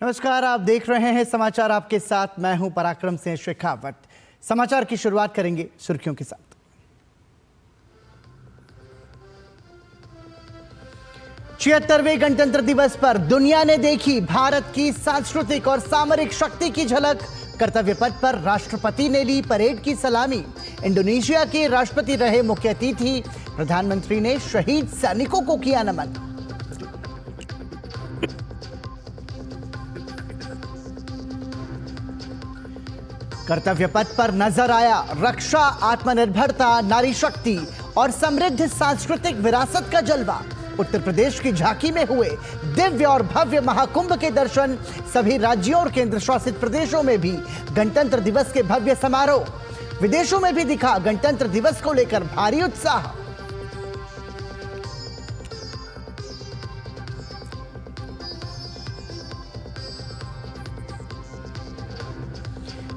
नमस्कार, आप देख रहे हैं समाचार आपके साथ। मैं हूं पराक्रम सिंह शेखावत। समाचार की शुरुआत करेंगे सुर्खियों के साथ। छिहत्तरवें गणतंत्र दिवस पर दुनिया ने देखी भारत की सांस्कृतिक और सामरिक शक्ति की झलक। कर्तव्य पथ पर राष्ट्रपति ने ली परेड की सलामी। इंडोनेशिया के राष्ट्रपति रहे मुख्य अतिथि। प्रधानमंत्री ने शहीद सैनिकों को किया नमन। कर्तव्य पथ पर नजर आया रक्षा, आत्मनिर्भरता, नारी शक्ति और समृद्ध सांस्कृतिक विरासत का जलवा। उत्तर प्रदेश की झांकी में हुए दिव्य और भव्य महाकुंभ के दर्शन। सभी राज्यों और केंद्र शासित प्रदेशों में भी गणतंत्र दिवस के भव्य समारोह। विदेशों में भी दिखा गणतंत्र दिवस को लेकर भारी उत्साह।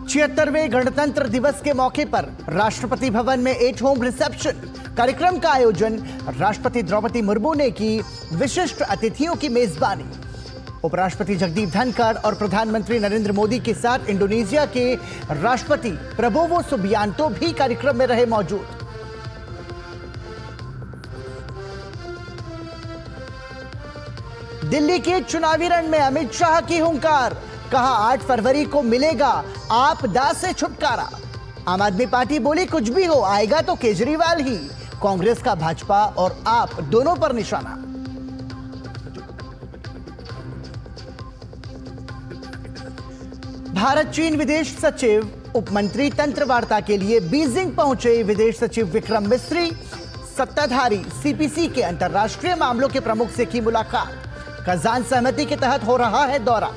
छिहत्तरवें गणतंत्र दिवस के मौके पर राष्ट्रपति भवन में एट होम रिसेप्शन कार्यक्रम का आयोजन। राष्ट्रपति द्रौपदी मुर्मू ने की विशिष्ट अतिथियों की मेजबानी। उपराष्ट्रपति जगदीप धनखड़ और प्रधानमंत्री नरेंद्र मोदी के साथ इंडोनेशिया के राष्ट्रपति प्रबोवो सुबियांतो भी कार्यक्रम में रहे मौजूद। दिल्ली के चुनावी रण में अमित शाह की हुंकार। कहा 8 फरवरी को मिलेगा आपदा से छुटकारा। आम आदमी पार्टी बोली कुछ भी हो आएगा तो केजरीवाल ही। कांग्रेस का भाजपा और आप दोनों पर निशाना। भारत चीन विदेश सचिव उप मंत्री तंत्र वार्ता के लिए बीजिंग पहुंचे। विदेश सचिव विक्रम मिस्री सत्ताधारी सीपीसी के अंतरराष्ट्रीय मामलों के प्रमुख से की मुलाकात। कजान सहमति के तहत हो रहा है दौरा।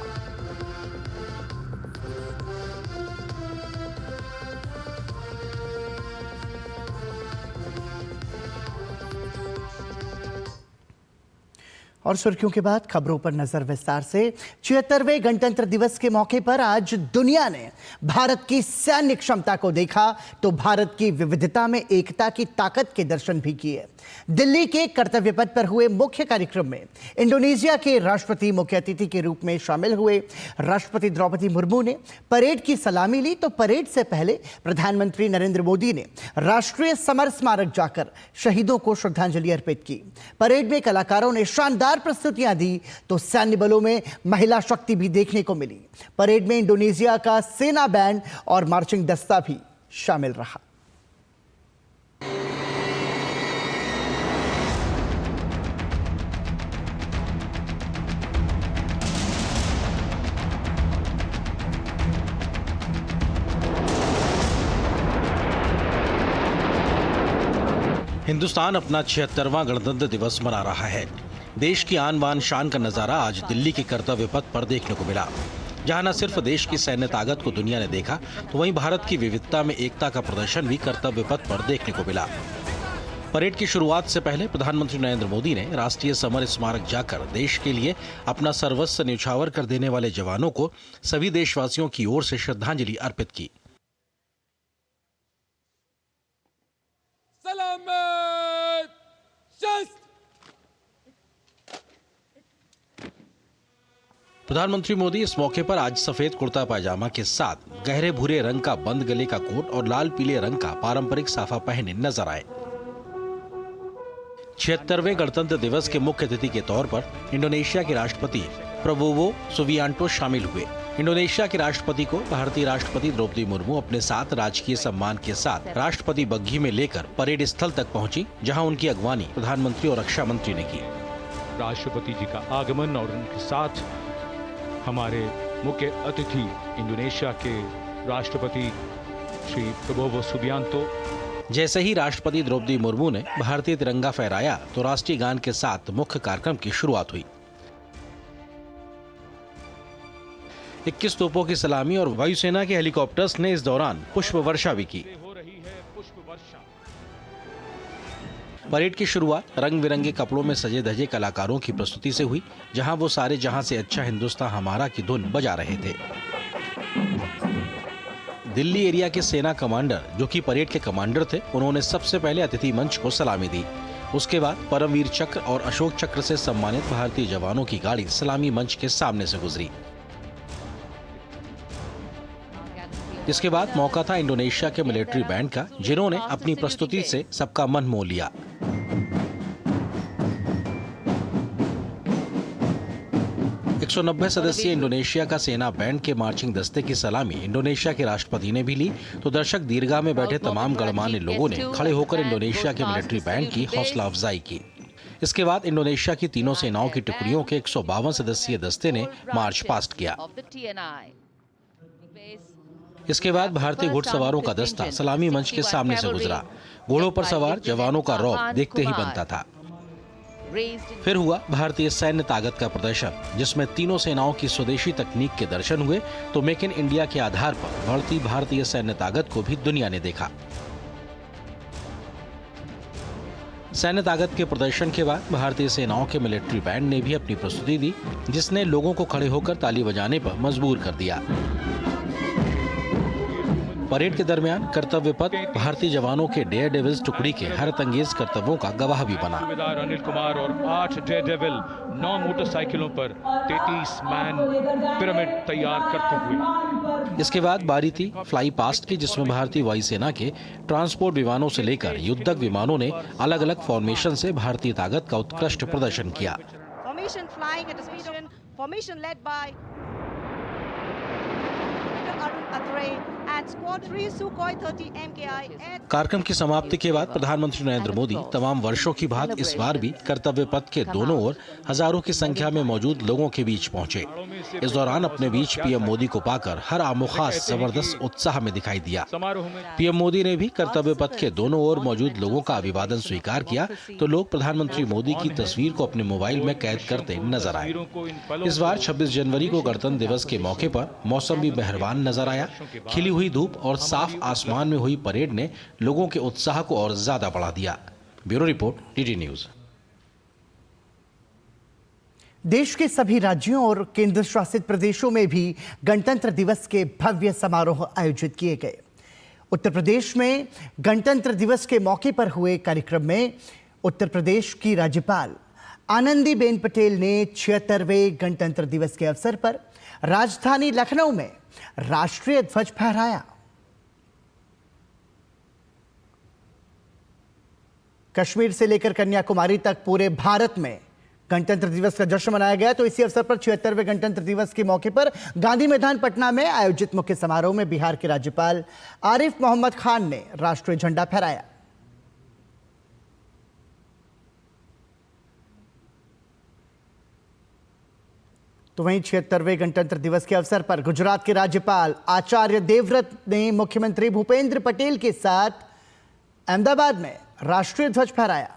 और सुर्खियों के बाद खबरों पर नजर विस्तार से। 76वें गणतंत्र दिवस के मौके पर आज दुनिया ने भारत की सैन्य क्षमता को देखा तो भारत की विविधता में एकता की ताकत के दर्शन भी किए। दिल्ली के कर्तव्य पथ पर हुए मुख्य कार्यक्रम में इंडोनेशिया के राष्ट्रपति मुख्य अतिथि के रूप में शामिल हुए। राष्ट्रपति द्रौपदी मुर्मू ने परेड की सलामी ली तो परेड से पहले प्रधानमंत्री नरेंद्र मोदी ने राष्ट्रीय समर स्मारक जाकर शहीदों को श्रद्धांजलि अर्पित की। परेड में कलाकारों ने शानदार प्रस्तुतियां दी तो सैन्य बलों में महिला शक्ति भी देखने को मिली। परेड में इंडोनेशिया का सेना बैंड और मार्चिंग दस्ता भी शामिल रहा। हिंदुस्तान अपना 76वां गणतंत्र दिवस मना रहा है। देश की आन बान शान का नजारा आज दिल्ली के कर्तव्य पथ पर देखने को मिला, जहां न सिर्फ देश की सैन्य ताकत को दुनिया ने देखा तो वहीं भारत की विविधता में एकता का प्रदर्शन भी कर्तव्य पथ पर देखने को मिला। परेड की शुरुआत से पहले प्रधानमंत्री नरेंद्र मोदी ने राष्ट्रीय समर स्मारक जाकर देश के लिए अपना सर्वस्व न्यौछावर कर देने वाले जवानों को सभी देशवासियों की ओर से श्रद्धांजलि अर्पित की। प्रधानमंत्री मोदी इस मौके पर आज सफेद कुर्ता पायजामा के साथ गहरे भूरे रंग का बंद गले का कोट और लाल पीले रंग का पारंपरिक साफा पहने नजर आए। 76वें गणतंत्र दिवस के मुख्य अतिथि के तौर पर इंडोनेशिया के राष्ट्रपति प्रबोवो सुबियांतो शामिल हुए। इंडोनेशिया के राष्ट्रपति को भारतीय राष्ट्रपति द्रौपदी मुर्मू अपने साथ राजकीय सम्मान के साथ राष्ट्रपति बग्घी में लेकर परेड स्थल तक पहुंची, जहां उनकी अगवानी प्रधानमंत्री और रक्षा मंत्री ने की। राष्ट्रपति जी का आगमन और उनके साथ हमारे मुख्य अतिथि इंडोनेशिया के राष्ट्रपति श्री प्रबोवो सुबियांतो। जैसे ही राष्ट्रपति द्रौपदी मुर्मू ने भारतीय तिरंगा फहराया तो राष्ट्रीय गान के साथ मुख्य कार्यक्रम की शुरुआत हुई। 21 तोपों की सलामी और वायुसेना के हेलीकॉप्टर्स ने इस दौरान पुष्प वर्षा भी की। परेड की शुरुआत रंग बिरंगे कपड़ों में सजे धजे कलाकारों की प्रस्तुति से हुई, जहां वो सारे जहां से अच्छा हिंदुस्तान हमारा की धुन बजा रहे थे। दिल्ली एरिया के सेना कमांडर, जो कि परेड के कमांडर थे, उन्होंने सबसे पहले अतिथि मंच को सलामी दी। उसके बाद परमवीर चक्र और अशोक चक्र से सम्मानित भारतीय जवानों की गाड़ी सलामी मंच के सामने से गुजरी। इसके बाद मौका था इंडोनेशिया के मिलिट्री बैंड का, जिन्होंने अपनी प्रस्तुति से सबका मन मोह लिया। एक 190 सदस्यीय इंडोनेशिया का सेना बैंड के मार्चिंग दस्ते की सलामी इंडोनेशिया के राष्ट्रपति ने भी ली, तो दर्शक दीर्घा में बैठे तमाम गणमान्य लोगों ने खड़े होकर इंडोनेशिया के मिलिट्री बैंड की हौसला अफजाई की। इसके बाद इंडोनेशिया की तीनों सेनाओं की टुकड़ियों के 152 सदस्यीय दस्ते ने मार्च पास्ट किया। इसके बाद भारतीय घुड़सवारों का दस्ता सलामी मंच के सामने से गुजरा। घोड़ों पर सवार जवानों का रौब देखते ही बनता था। फिर हुआ भारतीय सैन्य ताकत का प्रदर्शन, जिसमें तीनों सेनाओं की स्वदेशी तकनीक के दर्शन हुए, तो मेक इन इंडिया के आधार पर बढ़ती भारतीय सैन्य ताकत को भी दुनिया ने देखा। सैन्य ताकत के प्रदर्शन के बाद भारतीय सेनाओं के मिलिट्री बैंड ने भी अपनी प्रस्तुति दी, जिसने लोगों को खड़े होकर ताली बजाने पर मजबूर कर दिया। परेड के दरमियान कर्तव्य पथ भारतीय जवानों के डेयर डेविल्स टुकड़ी के हैरतअंगेज कर्तव्यों का गवाह भी बना। सूबेदार अनिल कुमार और 8 डेयर डेविल 9 मोटरसाइकिलों पर 33 मैन पिरामिड तैयार करते हुए। इसके बाद बारी थी फ्लाई पास्ट की, जिसमें भारतीय वायुसेना के ट्रांसपोर्ट विमानों से लेकर युद्धक विमानों ने अलग अलग फॉर्मेशन से भारतीय ताकत का उत्कृष्ट प्रदर्शन किया। कार्यक्रम की समाप्ति के बाद प्रधानमंत्री नरेंद्र मोदी तमाम वर्षों की बात इस बार भी कर्तव्य पथ के दोनों ओर हजारों की संख्या में मौजूद लोगों के बीच पहुंचे। इस दौरान अपने बीच पीएम मोदी को पाकर हर आमोखास जबरदस्त उत्साह में दिखाई दिया। पीएम मोदी ने भी कर्तव्य पथ के दोनों ओर मौजूद लोगों का अभिवादन स्वीकार किया, तो लोग प्रधानमंत्री मोदी की तस्वीर को अपने मोबाइल में कैद करते नजर आए। इस बार 26 जनवरी को गणतंत्र दिवस के मौके पर मौसम भी मेहरबान नजर आया। खिली हुई धूप और साफ आसमान में हुई परेड ने लोगों के उत्साह को और ज्यादा बढ़ा दिया। Bureau report, DD news. देश के सभी राज्यों और केंद्र शासित प्रदेशों में भी गणतंत्र दिवस के भव्य समारोह आयोजित किए गए। उत्तर प्रदेश में गणतंत्र दिवस के मौके पर हुए कार्यक्रम में उत्तर प्रदेश की राज्यपाल आनंदीबेन पटेल ने 76वें गणतंत्र दिवस के अवसर पर राजधानी लखनऊ में राष्ट्रीय ध्वज फहराया। कश्मीर से लेकर कन्याकुमारी तक पूरे भारत में गणतंत्र दिवस का जश्न मनाया गया। तो इसी अवसर पर 76वें गणतंत्र दिवस के मौके पर गांधी मैदान पटना में आयोजित मुख्य समारोह में बिहार के राज्यपाल आरिफ मोहम्मद खान ने राष्ट्रीय झंडा फहराया। तो वहीं 76वें गणतंत्र दिवस के अवसर पर गुजरात के राज्यपाल आचार्य देवव्रत ने मुख्यमंत्री भूपेंद्र पटेल के साथ अहमदाबाद में राष्ट्रीय ध्वज फहराया।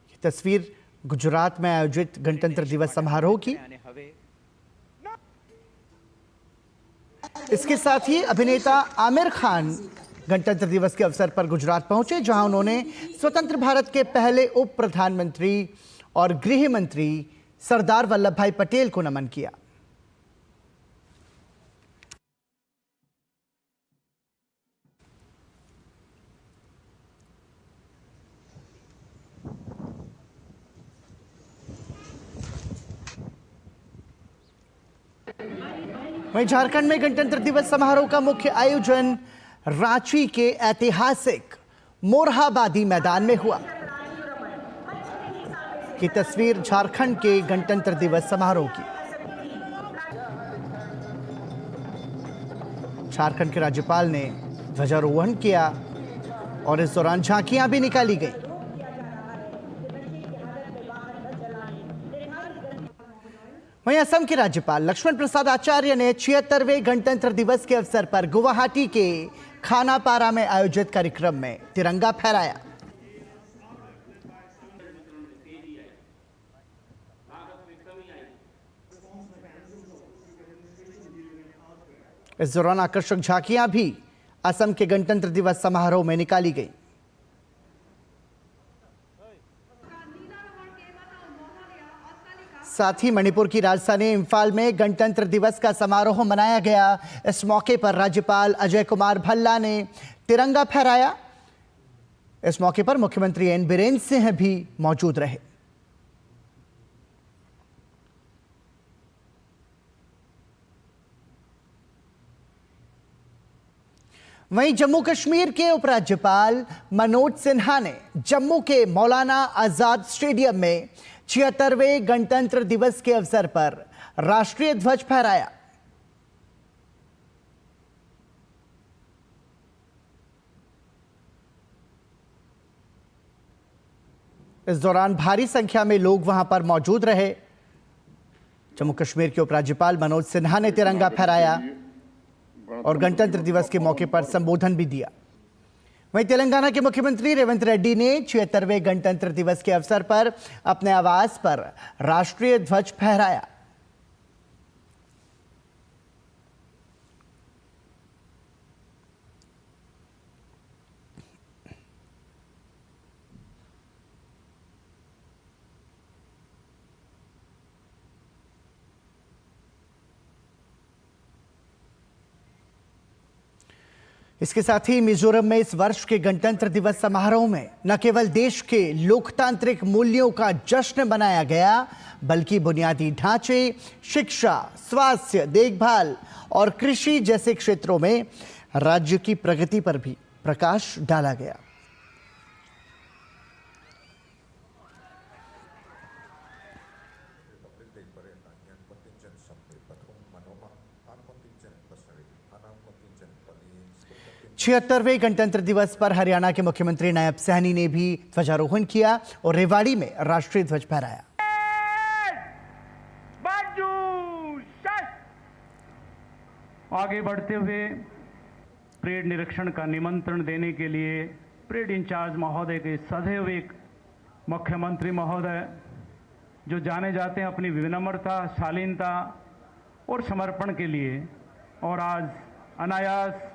ये तस्वीर गुजरात में आयोजित गणतंत्र दिवस समारोह की। इसके साथ ही अभिनेता आमिर खान गणतंत्र दिवस के अवसर पर गुजरात पहुंचे, जहां उन्होंने स्वतंत्र भारत के पहले उप प्रधानमंत्री और गृह मंत्री सरदार वल्लभ भाई पटेल को नमन किया। वहीं झारखंड में गणतंत्र दिवस समारोह का मुख्य आयोजन रांची के ऐतिहासिक मोरहाबादी मैदान में हुआ। की तस्वीर झारखंड के गणतंत्र दिवस समारोह की। झारखंड के राज्यपाल ने ध्वजारोहण किया और इस दौरान झांकियां भी निकाली गई। वहीं असम के राज्यपाल लक्ष्मण प्रसाद आचार्य ने 76वें गणतंत्र दिवस के अवसर पर गुवाहाटी के खानापारा में आयोजित कार्यक्रम में तिरंगा फहराया। इस दौरान आकर्षक झांकियां भी असम के गणतंत्र दिवस समारोह में निकाली गई। साथ ही मणिपुर की राजधानी इंफाल में गणतंत्र दिवस का समारोह मनाया गया। इस मौके पर राज्यपाल अजय कुमार भल्ला ने तिरंगा फहराया। इस मौके पर मुख्यमंत्री एन बीरेन सिंह भी मौजूद रहे। वहीं जम्मू कश्मीर के उपराज्यपाल मनोज सिन्हा ने जम्मू के मौलाना आजाद स्टेडियम में 76वें गणतंत्र दिवस के अवसर पर राष्ट्रीय ध्वज फहराया। इस दौरान भारी संख्या में लोग वहां पर मौजूद रहे। जम्मू कश्मीर के उपराज्यपाल मनोज सिन्हा ने तिरंगा फहराया और गणतंत्र दिवस के मौके पर संबोधन भी दिया। वहीं तेलंगाना के मुख्यमंत्री रेवंत रेड्डी ने 76वें गणतंत्र दिवस के अवसर पर अपने आवास पर राष्ट्रीय ध्वज फहराया। इसके साथ ही मिजोरम में इस वर्ष के गणतंत्र दिवस समारोह में न केवल देश के लोकतांत्रिक मूल्यों का जश्न मनाया गया, बल्कि बुनियादी ढांचे, शिक्षा, स्वास्थ्य, देखभाल और कृषि जैसे क्षेत्रों में राज्य की प्रगति पर भी प्रकाश डाला गया। छिहत्तरवें गणतंत्र दिवस पर हरियाणा के मुख्यमंत्री नायब सैनी ने भी ध्वजारोहण किया और रेवाड़ी में राष्ट्रीय ध्वज फहराया। आगे बढ़ते हुए परेड निरीक्षण का निमंत्रण देने के लिए परेड इंचार्ज महोदय के सदैव एक मुख्यमंत्री महोदय जो जाने जाते हैं अपनी विनम्रता, शालीनता और समर्पण के लिए, और आज अनायास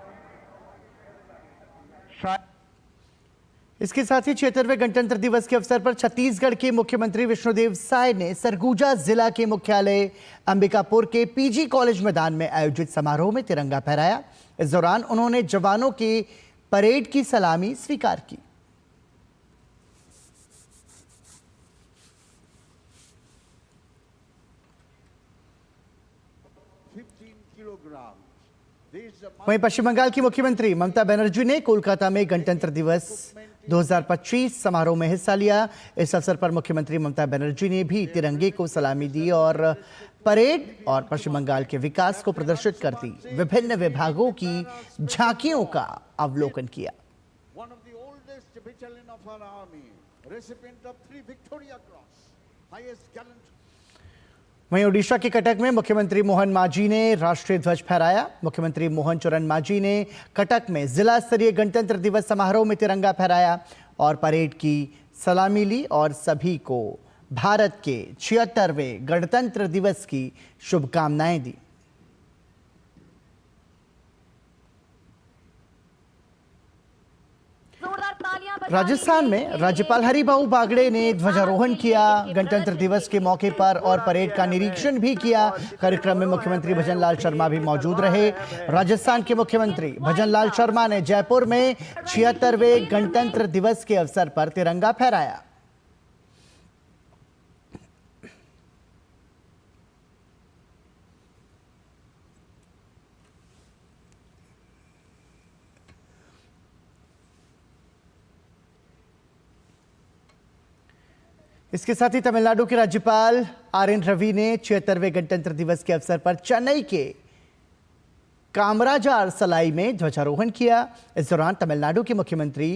इसके साथ ही 76वें गणतंत्र दिवस के अवसर पर छत्तीसगढ़ के मुख्यमंत्री विष्णुदेव साय ने सरगुजा जिला के मुख्यालय अंबिकापुर के पीजी कॉलेज मैदान में आयोजित समारोह में तिरंगा फहराया। इस दौरान उन्होंने जवानों की परेड की सलामी स्वीकार की। वहीं पश्चिम बंगाल की मुख्यमंत्री ममता बनर्जी ने कोलकाता में गणतंत्र दिवस 2025 समारोह में हिस्सा लिया। इस अवसर पर मुख्यमंत्री ममता बनर्जी ने भी तिरंगे को सलामी दी और परेड और पश्चिम बंगाल के विकास को प्रदर्शित करती विभिन्न विभागों की झांकियों का अवलोकन किया। वहीं ओडिशा के कटक में मुख्यमंत्री मोहन मांझी ने राष्ट्रीय ध्वज फहराया। मुख्यमंत्री मोहन चरण मांझी ने कटक में जिला स्तरीय गणतंत्र दिवस समारोह में तिरंगा फहराया और परेड की सलामी ली और सभी को भारत के 76वें गणतंत्र दिवस की शुभकामनाएं दी। राजस्थान में राज्यपाल हरिभाऊ बागड़े ने ध्वजारोहण किया, गणतंत्र दिवस के मौके पर और परेड का निरीक्षण भी किया। कार्यक्रम में मुख्यमंत्री भजनलाल शर्मा भी मौजूद रहे। राजस्थान के मुख्यमंत्री भजनलाल शर्मा ने जयपुर में 76वें गणतंत्र दिवस के अवसर पर तिरंगा फहराया। इसके साथ ही तमिलनाडु के राज्यपाल आर.एन. रवि ने 76वें गणतंत्र दिवस के अवसर पर चेन्नई के कामराजार सलाई में ध्वजारोहण किया। इस दौरान तमिलनाडु के मुख्यमंत्री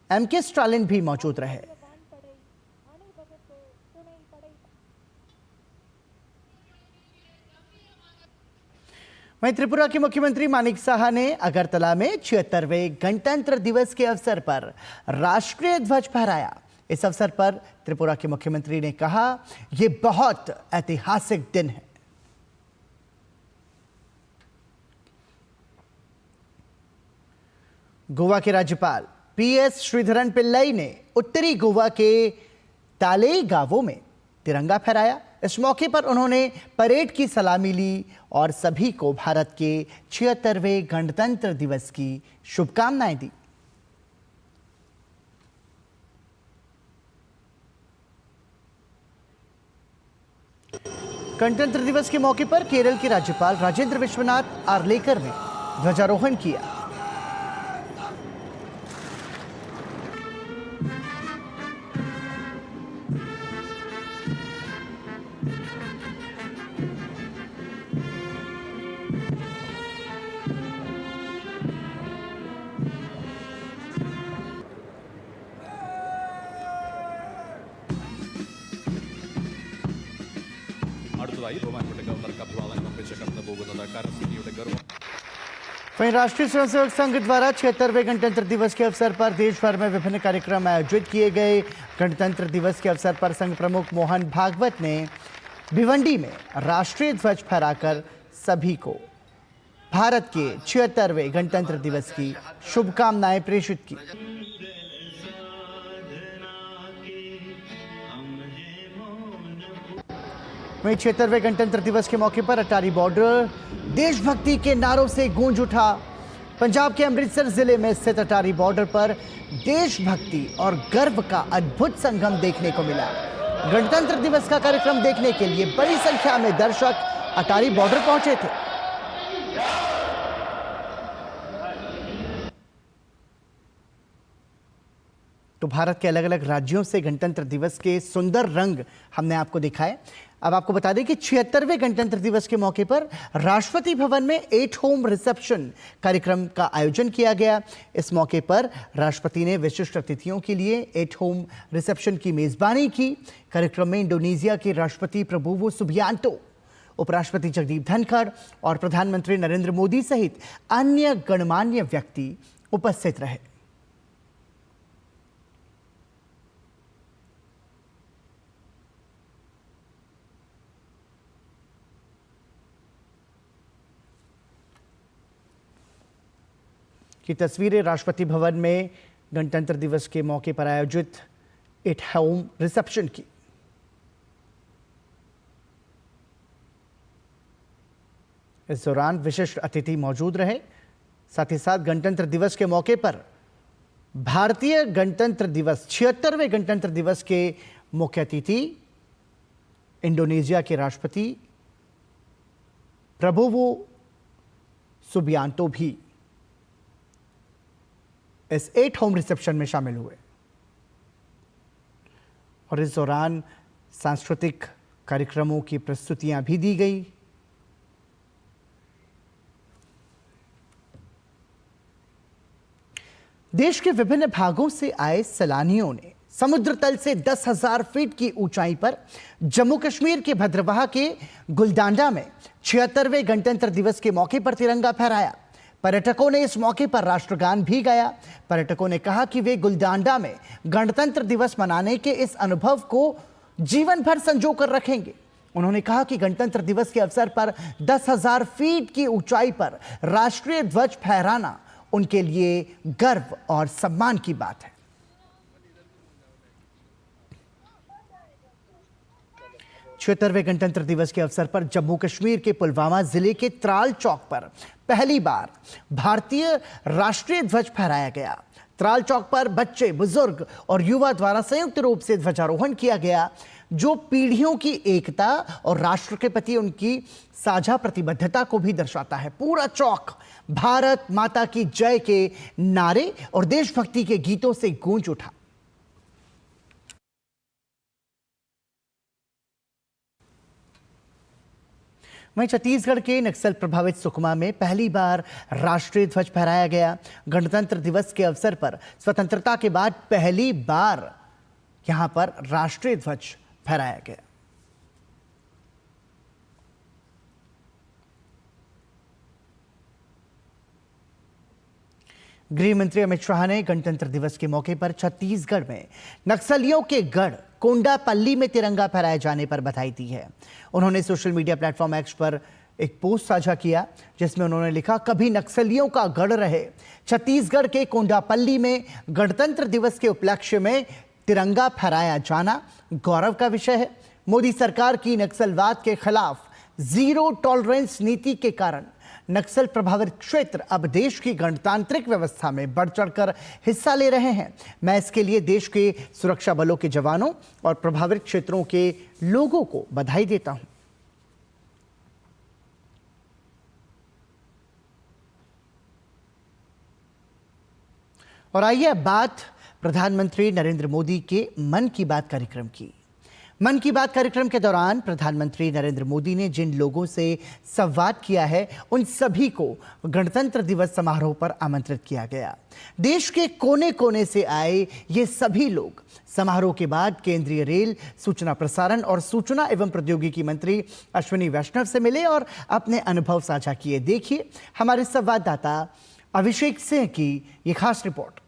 एम.के. स्टालिन भी मौजूद रहे। वहीं त्रिपुरा के मुख्यमंत्री मानिक साहा ने अगरतला में 76वें गणतंत्र दिवस के अवसर पर राष्ट्रीय ध्वज फहराया। इस अवसर पर त्रिपुरा के मुख्यमंत्री ने कहा, यह बहुत ऐतिहासिक दिन है। गोवा के राज्यपाल पी.एस. श्रीधरन पिल्लई ने उत्तरी गोवा के तालेई गांवों में तिरंगा फहराया। इस मौके पर उन्होंने परेड की सलामी ली और सभी को भारत के 76वें गणतंत्र दिवस की शुभकामनाएं दी। गणतंत्र दिवस के मौके पर केरल के राज्यपाल राजेंद्र विश्वनाथ आर्लेकर ने ध्वजारोहण किया। ഒന്നാമതായി ബഹുമാനപ്പെട്ട ഗവർണർക്ക് അഭിവാദനം അർപ്പിച്ച് കടന്നു പോകുന്നത് കരസേനയുടെ ഗർവം. वहीं राष्ट्रीय स्वयंसेवक संघ द्वारा 76वें गणतंत्र दिवस के अवसर पर देश भर में विभिन्न कार्यक्रम आयोजित किए गए। गणतंत्र दिवस के अवसर पर संघ प्रमुख मोहन भागवत ने भिवंडी में राष्ट्रीय ध्वज फहराकर सभी को भारत के 76वें गणतंत्र दिवस की शुभकामनाएं प्रेषित की। वहीं 76वें गणतंत्र दिवस के मौके पर अटारी बॉर्डर देशभक्ति के नारों से गूंज उठा। पंजाब के अमृतसर जिले में स्थित अटारी बॉर्डर पर देशभक्ति और गर्व का अद्भुत संगम देखने को मिला। गणतंत्र दिवस का कार्यक्रम देखने के लिए बड़ी संख्या में दर्शक अटारी बॉर्डर पहुंचे थे। तो भारत के अलग अलग राज्यों से गणतंत्र दिवस के सुंदर रंग हमने आपको दिखाए। अब आपको बता दें कि 76वें गणतंत्र दिवस के मौके पर राष्ट्रपति भवन में एट होम रिसेप्शन कार्यक्रम का आयोजन किया गया। इस मौके पर राष्ट्रपति ने विशिष्ट अतिथियों के लिए एट होम रिसेप्शन की मेजबानी की। कार्यक्रम में इंडोनेशिया के राष्ट्रपति प्रबोवो सुबियांतो, उपराष्ट्रपति जगदीप धनखड़ और प्रधानमंत्री नरेंद्र मोदी सहित अन्य गणमान्य व्यक्ति उपस्थित रहे। की तस्वीरें राष्ट्रपति भवन में गणतंत्र दिवस के मौके पर आयोजित एट होम रिसेप्शन की। इस दौरान विशिष्ट अतिथि मौजूद रहे। साथ ही साथ गणतंत्र दिवस के मौके पर भारतीय गणतंत्र दिवस 76वें गणतंत्र दिवस के मुख्य अतिथि इंडोनेशिया के राष्ट्रपति प्रबोवो सुबियांतो भी इस एट होम रिसेप्शन में शामिल हुए और इस दौरान सांस्कृतिक कार्यक्रमों की प्रस्तुतियां भी दी गई। देश के विभिन्न भागों से आए सैलानियों ने समुद्र तल से 10,000 फीट की ऊंचाई पर जम्मू कश्मीर के भद्रवाह के गुलडांडा में 76वें गणतंत्र दिवस के मौके पर तिरंगा फहराया। पर्यटकों ने इस मौके पर राष्ट्रगान भी गाया। पर्यटकों ने कहा कि वे गुलडांडा में गणतंत्र दिवस मनाने के इस अनुभव को जीवन भर संजो कर रखेंगे। उन्होंने कहा कि गणतंत्र दिवस के अवसर पर 10,000 फीट की ऊंचाई पर राष्ट्रीय ध्वज फहराना उनके लिए गर्व और सम्मान की बात है। छिहत्तरवें गणतंत्र दिवस के अवसर पर जम्मू कश्मीर के पुलवामा जिले के त्राल चौक पर पहली बार भारतीय राष्ट्रीय ध्वज फहराया गया। त्राल चौक पर बच्चे, बुजुर्ग और युवा द्वारा संयुक्त रूप से ध्वजारोहण किया गया, जो पीढ़ियों की एकता और राष्ट्र के प्रति उनकी साझा प्रतिबद्धता को भी दर्शाता है। पूरा चौक भारत माता की जय के नारे और देशभक्ति के गीतों से गूंज उठा। वहीं छत्तीसगढ़ के नक्सल प्रभावित सुकमा में पहली बार राष्ट्रीय ध्वज फहराया गया। गणतंत्र दिवस के अवसर पर स्वतंत्रता के बाद पहली बार यहां पर राष्ट्रीय ध्वज फहराया गया। गृह मंत्री अमित शाह ने गणतंत्र दिवस के मौके पर छत्तीसगढ़ में नक्सलियों के गढ़ कोंडापल्ली में तिरंगा फहराए जाने पर बधाई दी है। उन्होंने सोशल मीडिया प्लेटफॉर्म एक्स पर एक पोस्ट साझा किया, जिसमें उन्होंने लिखा, कभी नक्सलियों का गढ़ रहे छत्तीसगढ़ के कोंडापल्ली में गणतंत्र दिवस के उपलक्ष्य में तिरंगा फहराया जाना गौरव का विषय है। मोदी सरकार की नक्सलवाद के खिलाफ जीरो टॉलरेंस नीति के कारण नक्सल प्रभावित क्षेत्र अब देश की गणतांत्रिक व्यवस्था में बढ़ चढ़कर हिस्सा ले रहे हैं। मैं इसके लिए देश के सुरक्षा बलों के जवानों और प्रभावित क्षेत्रों के लोगों को बधाई देता हूं। और आइए अब बात प्रधानमंत्री नरेंद्र मोदी के मन की बात कार्यक्रम की। मन की बात कार्यक्रम के दौरान प्रधानमंत्री नरेंद्र मोदी ने जिन लोगों से संवाद किया है उन सभी को गणतंत्र दिवस समारोह पर आमंत्रित किया गया। देश के कोने कोने से आए ये सभी लोग समारोह के बाद केंद्रीय रेल, सूचना प्रसारण और सूचना एवं प्रौद्योगिकी मंत्री अश्विनी वैष्णव से मिले और अपने अनुभव साझा किए। देखिए हमारे संवाददाता अभिषेक सिंह की ये खास रिपोर्ट।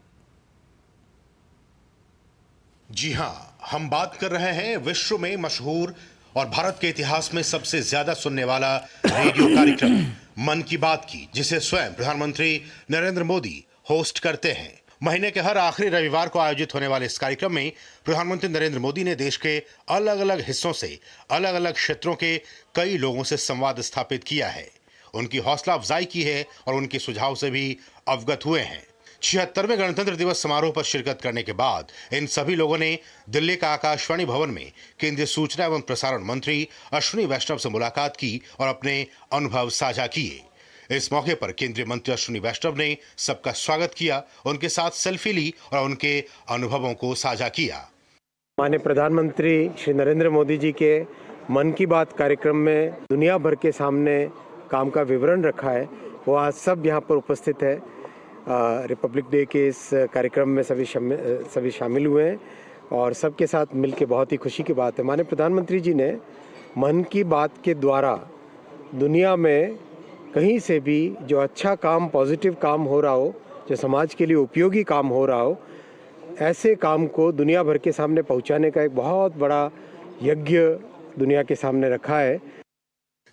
जी हां, हम बात कर रहे हैं विश्व में मशहूर और भारत के इतिहास में सबसे ज्यादा सुनने वाला रेडियो कार्यक्रम मन की बात की, जिसे स्वयं प्रधानमंत्री नरेंद्र मोदी होस्ट करते हैं। महीने के हर आखिरी रविवार को आयोजित होने वाले इस कार्यक्रम में प्रधानमंत्री नरेंद्र मोदी ने देश के अलग अलग हिस्सों से अलग अलग क्षेत्रों के कई लोगों से संवाद स्थापित किया है, उनकी हौसला अफजाई की है और उनके सुझाव से भी अवगत हुए हैं। 76वें गणतंत्र दिवस समारोह पर शिरकत करने के बाद इन सभी लोगों ने दिल्ली का आकाशवाणी भवन में केंद्रीय सूचना एवं प्रसारण मंत्री अश्विनी वैष्णव से मुलाकात की और अपने अनुभव साझा किए। इस मौके पर केंद्रीय मंत्री अश्विनी वैष्णव ने सबका स्वागत किया, उनके साथ सेल्फी ली और उनके अनुभवों को साझा किया। माननीय प्रधानमंत्री श्री नरेंद्र मोदी जी के मन की बात कार्यक्रम में दुनिया भर के सामने काम का विवरण रखा है, वो आज सब यहाँ पर उपस्थित है। रिपब्लिक डे के इस कार्यक्रम में सभी शामिल हुए हैं और सबके साथ मिलके बहुत ही खुशी की बात है। माननीय प्रधानमंत्री जी ने मन की बात के द्वारा दुनिया में कहीं से भी जो अच्छा काम, पॉजिटिव काम हो रहा हो, जो समाज के लिए उपयोगी काम हो रहा हो, ऐसे काम को दुनिया भर के सामने पहुंचाने का एक बहुत बड़ा यज्ञ दुनिया के सामने रखा है।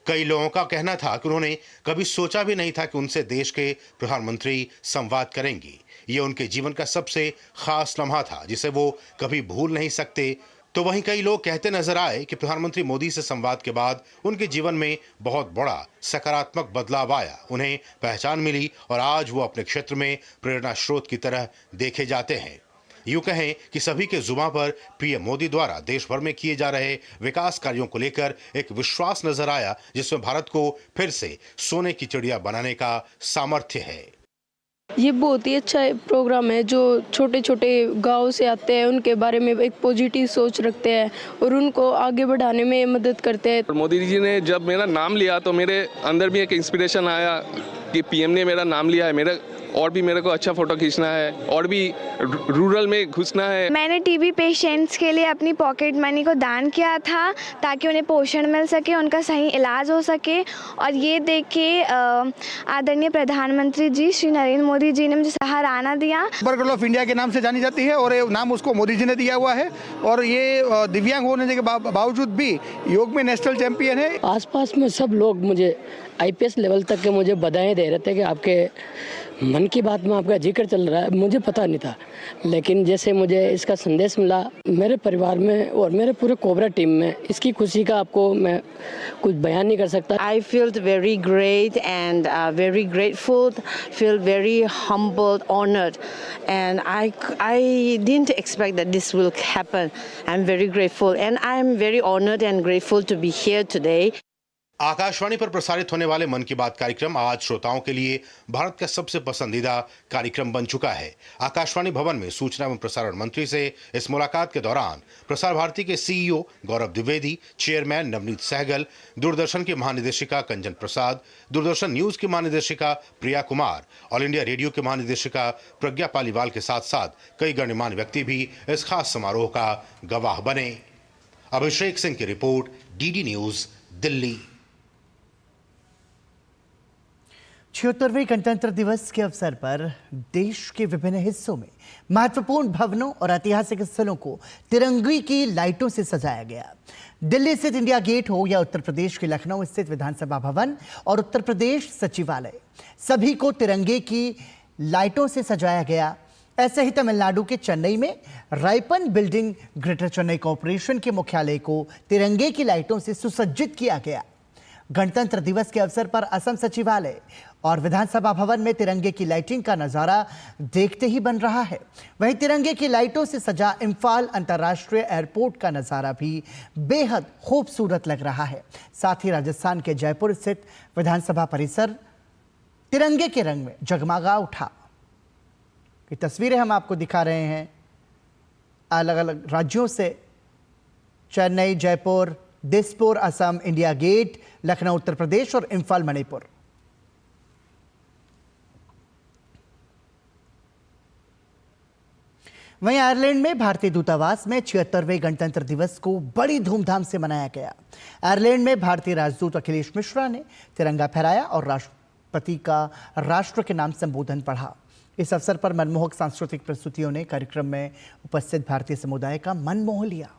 कई लोगों का कहना था कि उन्होंने कभी सोचा भी नहीं था कि उनसे देश के प्रधानमंत्री संवाद करेंगे। ये उनके जीवन का सबसे खास लम्हा था जिसे वो कभी भूल नहीं सकते। तो वहीं कई लोग कहते नजर आए कि प्रधानमंत्री मोदी से संवाद के बाद उनके जीवन में बहुत बड़ा सकारात्मक बदलाव आया, उन्हें पहचान मिली और आज वो अपने क्षेत्र में प्रेरणा स्रोत की तरह देखे जाते हैं। यूं कहें कि सभी के जुबान पर पीएम मोदी द्वारा देश भर में किए जा रहे विकास कार्यों को लेकर एक विश्वास नजर आया, जिसमें भारत को फिर से सोने की चिड़िया बनाने का सामर्थ्य है। ये बहुत ही अच्छा प्रोग्राम है। जो छोटे छोटे गांव से आते हैं उनके बारे में एक पॉजिटिव सोच रखते हैं और उनको आगे बढ़ाने में मदद करते हैं। मोदी जी ने जब मेरा नाम लिया तो मेरे अंदर भी एक इंस्पिरेशन आया कि पीएम ने मेरा नाम लिया है, मेरे को अच्छा फोटो खींचना है और भी रूरल में घुसना है। मैंने टीबी पेशेंट्स के लिए अपनी पॉकेट मनी को दान किया था ताकि उन्हें पोषण मिल सके, उनका सही इलाज हो सके। और ये देख के आदरणीय प्रधानमंत्री जी श्री नरेंद्र मोदी जी ने मुझे सराहना दिया। सुपर गर्ल ऑफ इंडिया के नाम से जानी जाती है और ये नाम उसको मोदी जी ने दिया हुआ है और ये दिव्यांग होने के बावजूद भी योग में नेशनल चैंपियन है। आसपास में सब लोग मुझे आईपीएस लेवल तक के मुझे बधाई दे रहे थे कि आपके मन की बात में आपका जिक्र चल रहा है। मुझे पता नहीं था, लेकिन जैसे मुझे इसका संदेश मिला मेरे परिवार में और मेरे पूरे कोबरा टीम में, इसकी खुशी का आपको मैं कुछ बयान नहीं कर सकता। I feel very great and very grateful, feel very humbled, honored, and I didn't expect that this will happen. I'm very grateful and I'm very honored and grateful to be here today. Akashvani पर प्रसारित होने वाले मन की बात कार्यक्रम आज श्रोताओं के लिए भारत का सबसे पसंदीदा कार्यक्रम बन चुका है। आकाशवाणी भवन में सूचना एवं प्रसारण मंत्री से इस मुलाकात के दौरान प्रसार भारती के सीईओ गौरव द्विवेदी, चेयरमैन नवनीत सहगल, दूरदर्शन की महानिदेशिका कंचन प्रसाद, दूरदर्शन न्यूज की महानिदेशिका प्रिया कुमार, ऑल इंडिया रेडियो के महानिदेशिका प्रज्ञा पालीवाल के साथ साथ कई गणमान्य व्यक्ति भी इस खास समारोह का गवाह बने। अभिषेक सिंह की रिपोर्ट, डीडी न्यूज, दिल्ली। 76वें गणतंत्र दिवस के अवसर पर देश के विभिन्न हिस्सों में महत्वपूर्ण भवनों और ऐतिहासिक स्थलों को तिरंगे की लाइटों से सजाया गया। दिल्ली स्थित इंडिया गेट हो या उत्तर प्रदेश के लखनऊ स्थित विधानसभा भवन और उत्तर प्रदेश सचिवालय, सभी को तिरंगे की लाइटों से सजाया गया। ऐसे ही तमिलनाडु के चेन्नई में रायपन बिल्डिंग ग्रेटर चेन्नई कॉरपोरेशन के मुख्यालय को तिरंगे की लाइटों से सुसज्जित किया गया। गणतंत्र दिवस के अवसर पर असम सचिवालय और विधानसभा भवन में तिरंगे की लाइटिंग का नजारा देखते ही बन रहा है। वहीं तिरंगे की लाइटों से सजा इम्फाल अंतर्राष्ट्रीय एयरपोर्ट का नजारा भी बेहद खूबसूरत लग रहा है। साथ ही राजस्थान के जयपुर स्थित विधानसभा परिसर तिरंगे के रंग में जगमगा उठा। ये तस्वीरें हम आपको दिखा रहे हैं अलग अलग राज्यों से चेन्नई, जयपुर, दिसपुर असम, इंडिया गेट, लखनऊ उत्तर प्रदेश और इंफाल मणिपुर। वहीं आयरलैंड में भारतीय दूतावास में 76वें गणतंत्र दिवस को बड़ी धूमधाम से मनाया गया। आयरलैंड में भारतीय राजदूत अखिलेश मिश्रा ने तिरंगा फहराया और राष्ट्रपति का राष्ट्र के नाम संबोधन पढ़ा। इस अवसर पर मनमोहक सांस्कृतिक प्रस्तुतियों ने कार्यक्रम में उपस्थित भारतीय समुदाय का मन मोह लिया।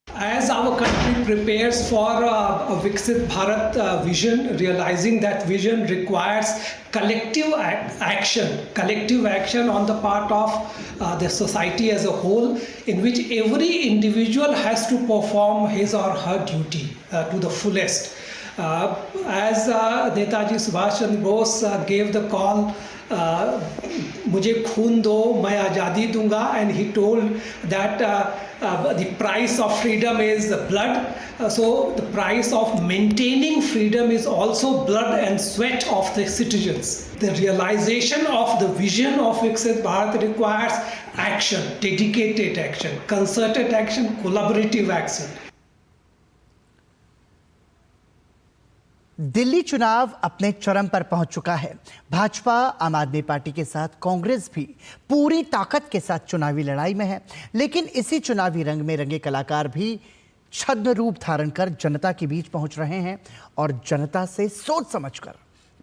As our country prepares for a Viksit Bharat vision, realizing that vision requires collective action on the part of the society as a whole, in which every individual has to perform his or her duty to the fullest. As Netaji Subhash Chandra Bose gave the call, मुझे खून दो मैं आज़ादी दूंगा, and he told that the price of freedom is blood. So the price of maintaining freedom is also blood and sweat of the citizens. The realization of the vision of Viksit Bharat requires action, dedicated action, concerted action, collaborative action. Delhi चुनाव अपने चरम पर पहुंच चुका है। भाजपा, आम आदमी party के साथ कांग्रेस भी पूरी ताकत के साथ चुनावी लड़ाई में है, लेकिन इसी चुनावी रंग में रंगे कलाकार भी छद्म रूप धारण कर जनता के बीच पहुंच रहे हैं और जनता से सोच समझकर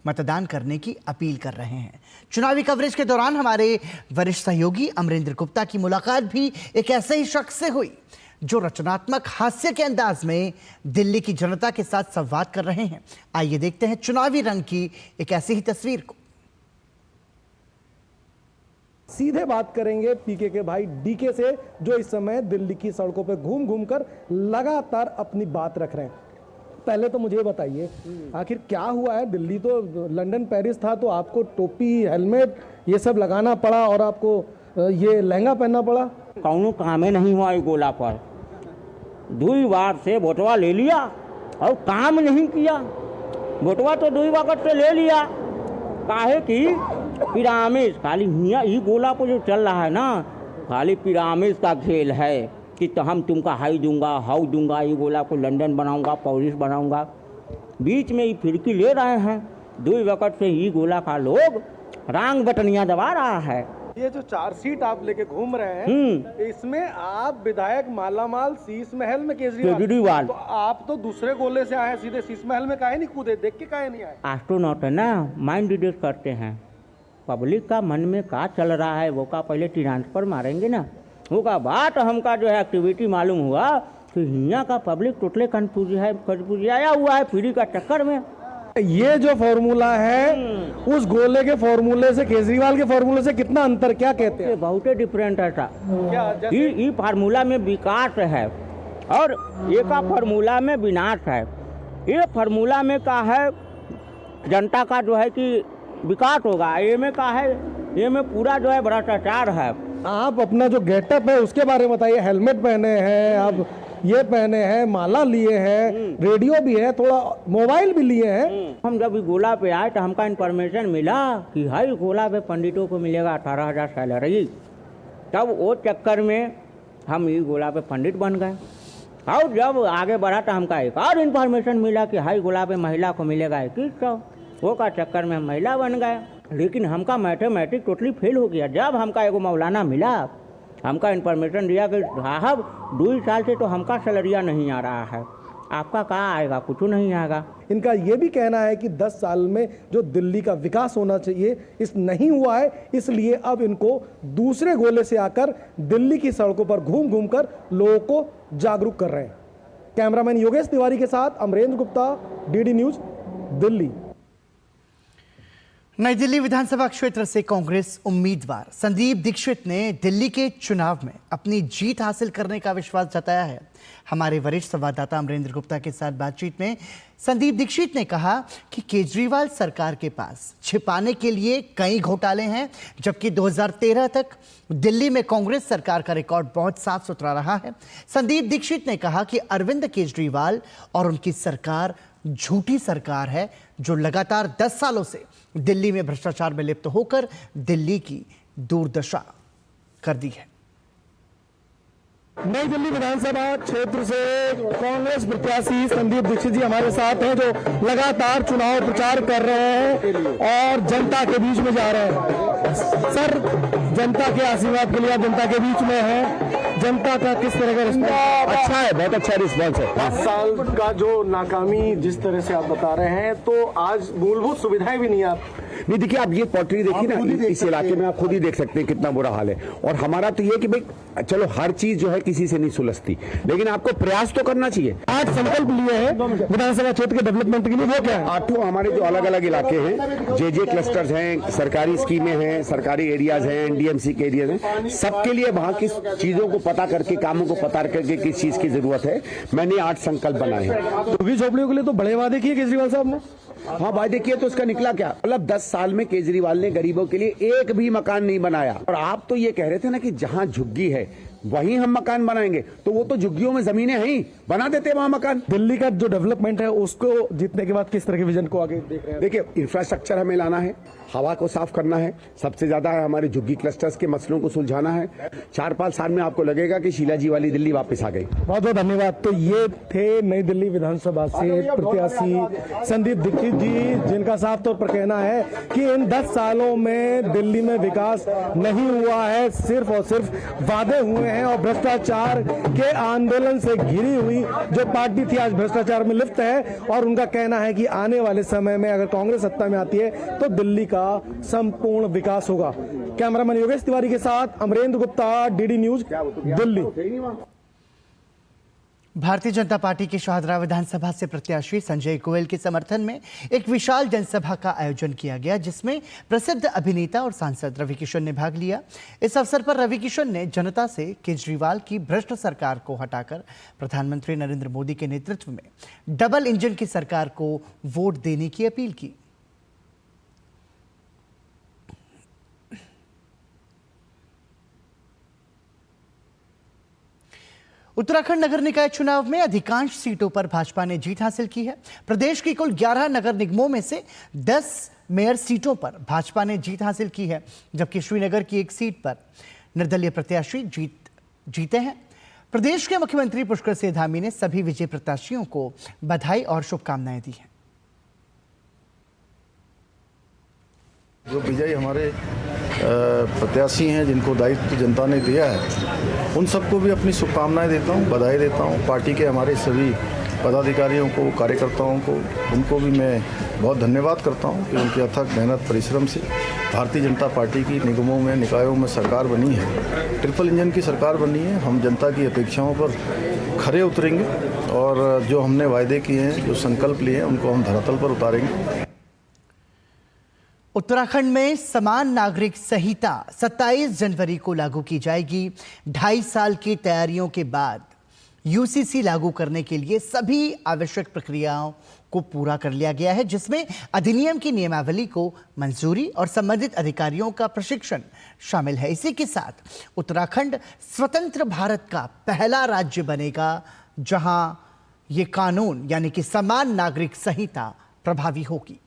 मतदान करने की अपील कर रहे हैं। चुनावी कवरेज के दौरान हमारे वरिष्ठ सहयोगी अमरेंद्र गुप्ता की मुलाकात भी एक ऐसे ही शख्स से हुई जो रचनात्मक हास्य के अंदाज में दिल्ली की जनता के साथ संवाद कर रहे हैं। आइए देखते हैं चुनावी रंग की एक ऐसी ही तस्वीर को। सीधे बात करेंगे पीके के भाई डीके से, जो इस समय दिल्ली की सड़कों पर घूम घूम कर लगातार अपनी बात रख रहे हैं। पहले तो मुझे बताइए, आखिर क्या हुआ है? दिल्ली तो लंदन पेरिस था, तो आपको टोपी, हेलमेट ये सब लगाना पड़ा और आपको ये लहंगा पहनना पड़ा। कौनो कामे नहीं हुआ गोला पर, 2 बार से वोटवा ले लिया और काम नहीं किया। वोटवा तो 2 वक्त से ले लिया, काहे कि पिरामिड खाली ही गोला पर जो चल रहा है ना, खाली पिरामिड का खेल है कि तो हम तुमका हाई दूंगा, हाउ दूंगा, ये गोला को लंदन बनाऊंगा, पेरिस बनाऊंगा। बीच में ये फिरकी ले रहे हैं। 2 वक्त से ही गोला का लोग रांग बटनियां दबा रहा है। ये जो 4 सीट आप लेके घूम रहे हैं, इसमें आप विधायक मालामाल शीश महल में केजरीवाल, तो आप तो दूसरे गोले से आए, सीधे शीश महल में काहे नहीं कूदे? देख के काहे नहीं आए? एस्ट्रोनॉट है ना, माइंड रीडर करते हैं। पब्लिक का मन में क्या चल रहा है वो का पहले ट्रांसफर मारेंगे ना, वो का बात हमका जो है एक्टिविटी मालूम हुआ कि यहाँ का पब्लिक टोटली कंफ्यूज आया हुआ है फ्री का चक्कर में। ये जो फॉर्मूला है, उस गोले के फॉर्मूले से केजरीवाल के फॉर्मूले से कितना अंतर, क्या कहते हैं? बहुत डिफरेंट है सा। ये फार्मूला में विकास है और ये का फार्मूला में विनाश है। ये फार्मूला में का है जनता का जो है कि विकास होगा, ये में का है, ये में पूरा जो है भ्रष्टाचार है। आप अपना जो गेटअप है उसके बारे में बताइए। हेलमेट पहने हैं आप, ये पहने हैं, माला लिए हैं, रेडियो भी है, थोड़ा मोबाइल भी लिए हैं। हम जब गोला पे आए तो हमका इन्फॉर्मेशन मिला कि हाई गोला पे पंडितों को मिलेगा 18,000 सैलरी। तब वो चक्कर में हम ये गोला पे पंडित बन गए। और जब आगे बढ़ा तो हमका एक और इन्फॉर्मेशन मिला कि हाई गोला पे महिला को मिलेगा 2100। वो का चक्कर में हम महिला बन गए। लेकिन हमका मैथमेटिक टोटली फेल हो गया। जब हमका एगो मौलाना मिला, हमका इन्फॉर्मेशन दिया कि साहब 2 साल से तो हमका सैलरिया नहीं आ रहा है, आपका कहाँ आएगा? कुछ नहीं आएगा। इनका ये भी कहना है कि 10 साल में जो दिल्ली का विकास होना चाहिए इस नहीं हुआ है, इसलिए अब इनको दूसरे गोले से आकर दिल्ली की सड़कों पर घूम घूम कर लोगों को जागरूक कर रहे हैं। कैमरामैन योगेश तिवारी के साथ अमरेंद्र गुप्ता, डीडी न्यूज, दिल्ली। नई दिल्ली विधानसभा क्षेत्र से कांग्रेस उम्मीदवार संदीप दीक्षित ने दिल्ली के चुनाव में अपनी जीत हासिल करने का विश्वास जताया है। हमारे वरिष्ठ संवाददाता अमरेंद्र गुप्ता के साथ बातचीत में संदीप दीक्षित ने कहा कि केजरीवाल सरकार के पास छिपाने के लिए कई घोटाले हैं, जबकि 2013 तक दिल्ली में कांग्रेस सरकार का रिकॉर्ड बहुत साफ सुथरा रहा है। संदीप दीक्षित ने कहा कि अरविंद केजरीवाल और उनकी सरकार झूठी सरकार है, जो लगातार 10 सालों से दिल्ली में भ्रष्टाचार में लिप्त होकर दिल्ली की दुर्दशा कर दी है। नई दिल्ली विधानसभा क्षेत्र से कांग्रेस प्रत्याशी संदीप दीक्षित जी हमारे साथ हैं, जो लगातार चुनाव प्रचार कर रहे हैं और जनता के बीच में जा रहे हैं। सर, जनता के आशीर्वाद के लिए आप जनता के बीच में हैं, जनता का किस तरह का रिस्पॉन्स? अच्छा है, बहुत अच्छा रिस्पॉन्स है। 5 साल का जो नाकामी जिस तरह से आप बता रहे हैं, तो आज मूलभूत सुविधाएं भी नहीं नहीं देखिए, आप ये पटरी देखिए ना, इस इलाके में आप खुद ही देख सकते हैं कितना बुरा हाल है। और हमारा तो ये कि भाई चलो हर चीज जो है किसी से नहीं सुलझती, लेकिन आपको प्रयास तो करना चाहिए। 8 संकल्प लिए हैं विधानसभा क्षेत्र के डेवलपमेंट के लिए, वो क्या है? 8 हमारे जो अलग अलग इलाके हैं, जे क्लस्टर्स हैं, सरकारी स्कीमें हैं, सरकारी एरियाज हैं, एनडीएमसी के एरियाज हैं, सबके लिए वहां की चीजों को पता करके, कामों को पता करके किस चीज की जरूरत है, मैंने 8 संकल्प बनाए हैं। झुग्गी झोपड़ियों के लिए तो बड़े वादे किए केजरीवाल साहब ने। हाँ, वादे किए तो उसका निकला क्या? मतलब 10 साल में केजरीवाल ने गरीबों के लिए एक भी मकान नहीं बनाया। और आप तो ये कह रहे थे ना कि जहां झुग्गी है वहीं हम मकान बनाएंगे, तो वो तो झुग्गियों में जमीनें हैं ही, बना देते वहां मकान। दिल्ली का जो डेवलपमेंट है उसको जीतने के बाद किस तरह के विजन को आगे देख रहे हैं? देखिए, इंफ्रास्ट्रक्चर हमें लाना है, हवा को साफ करना है, सबसे ज्यादा हमारे झुग्गी क्लस्टर्स के मसलों को सुलझाना है। 4-5 साल में आपको लगेगा कि शीला जी वाली दिल्ली वापस आ गई। बहुत बहुत धन्यवाद। तो ये थे नई दिल्ली विधानसभा से प्रत्याशी संदीप दीक्षित जी, जिनका साफ तौर पर कहना है कि इन 10 सालों में दिल्ली में विकास नहीं हुआ है, सिर्फ और सिर्फ वादे हुए हैं और भ्रष्टाचार के आंदोलन से घिरी हुई जो पार्टी थी आज भ्रष्टाचार में लिप्त है। और उनका कहना है कि आने वाले समय में अगर कांग्रेस सत्ता में आती है तो दिल्ली का संपूर्ण विकास होगा। कैमरामैन योगेश तिवारी के साथ Amarendra Gupta, DD news, Delhi. Bharatiya Janata party की शाहदरा विधानसभा से प्रत्याशी संजय गोयल के समर्थन में एक विशाल जनसभा का आयोजन किया गया, जिसमें प्रसिद्ध अभिनेता और सांसद रवि किशन ने भाग लिया। इस अवसर पर रवि किशन ने जनता से केजरीवाल की भ्रष्ट सरकार को हटाकर प्रधानमंत्री नरेंद्र मोदी के नेतृत्व में डबल इंजन की सरकार को वोट देने की अपील की। उत्तराखंड नगर निकाय चुनाव में अधिकांश सीटों पर भाजपा ने जीत हासिल की है। प्रदेश की कुल 11 नगर निगमों में से 10 मेयर सीटों पर भाजपा ने जीत हासिल की है, जबकि श्रीनगर की एक सीट पर निर्दलीय प्रत्याशी जीते हैं। प्रदेश के मुख्यमंत्री पुष्कर सिंह धामी ने सभी विजयी प्रत्याशियों को बधाई और शुभकामनाएं दी हैं। जो विजयी हमारे प्रत्याशी हैं, जिनको दायित्व जनता ने दिया है, उन सबको भी अपनी शुभकामनाएं देता हूं, बधाई देता हूं। पार्टी के हमारे सभी पदाधिकारियों को, कार्यकर्ताओं को, उनको भी मैं बहुत धन्यवाद करता हूं कि उनकी अथक मेहनत परिश्रम से भारतीय जनता पार्टी की निगमों में, निकायों में सरकार बनी है। ट्रिपल इंजन की सरकार बनी है। हम जनता की अपेक्षाओं पर खरे उतरेंगे और जो हमने वायदे किए हैं, जो संकल्प लिए हैं, उनको हम धरातल पर उतारेंगे। उत्तराखंड में समान नागरिक संहिता 27 जनवरी को लागू की जाएगी। 2.5 साल की तैयारियों के बाद यूसीसी लागू करने के लिए सभी आवश्यक प्रक्रियाओं को पूरा कर लिया गया है, जिसमें अधिनियम की नियमावली को मंजूरी और संबंधित अधिकारियों का प्रशिक्षण शामिल है। इसी के साथ उत्तराखंड स्वतंत्र भारत का पहला राज्य बनेगा जहां ये कानून यानी कि समान नागरिक संहिता प्रभावी होगी।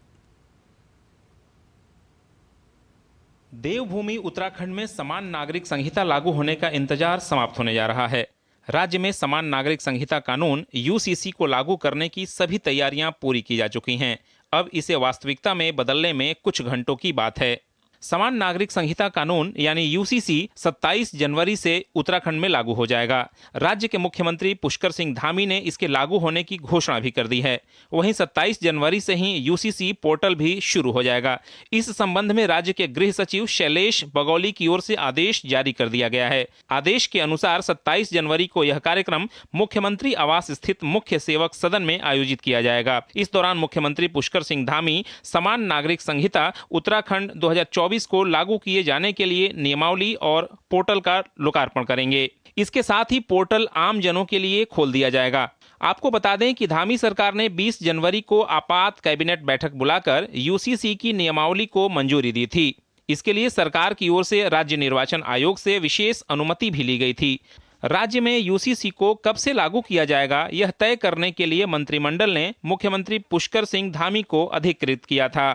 देवभूमि उत्तराखंड में समान नागरिक संहिता लागू होने का इंतजार समाप्त होने जा रहा है। राज्य में समान नागरिक संहिता कानून यूसीसी को लागू करने की सभी तैयारियां पूरी की जा चुकी हैं। अब इसे वास्तविकता में बदलने में कुछ घंटों की बात है। समान नागरिक संहिता कानून यानी यूसीसी 27 जनवरी से उत्तराखंड में लागू हो जाएगा। राज्य के मुख्यमंत्री पुष्कर सिंह धामी ने इसके लागू होने की घोषणा भी कर दी है। वहीं 27 जनवरी से ही यूसीसी पोर्टल भी शुरू हो जाएगा। इस संबंध में राज्य के गृह सचिव शैलेश बगौली की ओर से आदेश जारी कर दिया गया है। आदेश के अनुसार 27 जनवरी को यह कार्यक्रम मुख्यमंत्री आवास स्थित मुख्य सेवक सदन में आयोजित किया जाएगा। इस दौरान मुख्यमंत्री पुष्कर सिंह धामी समान नागरिक संहिता उत्तराखंड 2024 को लागू किए जाने के लिए नियमावली और पोर्टल का लोकार्पण करेंगे। इसके साथ ही पोर्टल आम जनों के लिए खोल दिया जाएगा। आपको बता दें कि धामी सरकार ने 20 जनवरी को आपात कैबिनेट बैठक बुलाकर यूसीसी की नियमावली को मंजूरी दी थी। इसके लिए सरकार की ओर से राज्य निर्वाचन आयोग से विशेष अनुमति भी ली गई थी। राज्य में यूसीसी को कब से लागू किया जाएगा, यह तय करने के लिए मंत्रिमंडल ने मुख्यमंत्री पुष्कर सिंह धामी को अधिकृत किया था।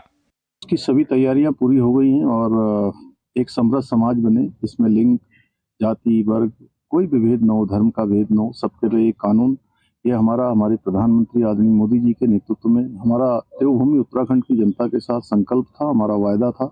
की सभी तैयारियां पूरी हो गई हैं और एक समृद्ध समाज बने, इसमें लिंग जाति वर्ग कोई भी भेद न हो, धर्म का भेद न हो, सबके लिए एक कानून, ये हमारे प्रधानमंत्री आदरणीय मोदी जी के नेतृत्व में हमारा देवभूमि उत्तराखंड की जनता के साथ संकल्प था, हमारा वायदा था।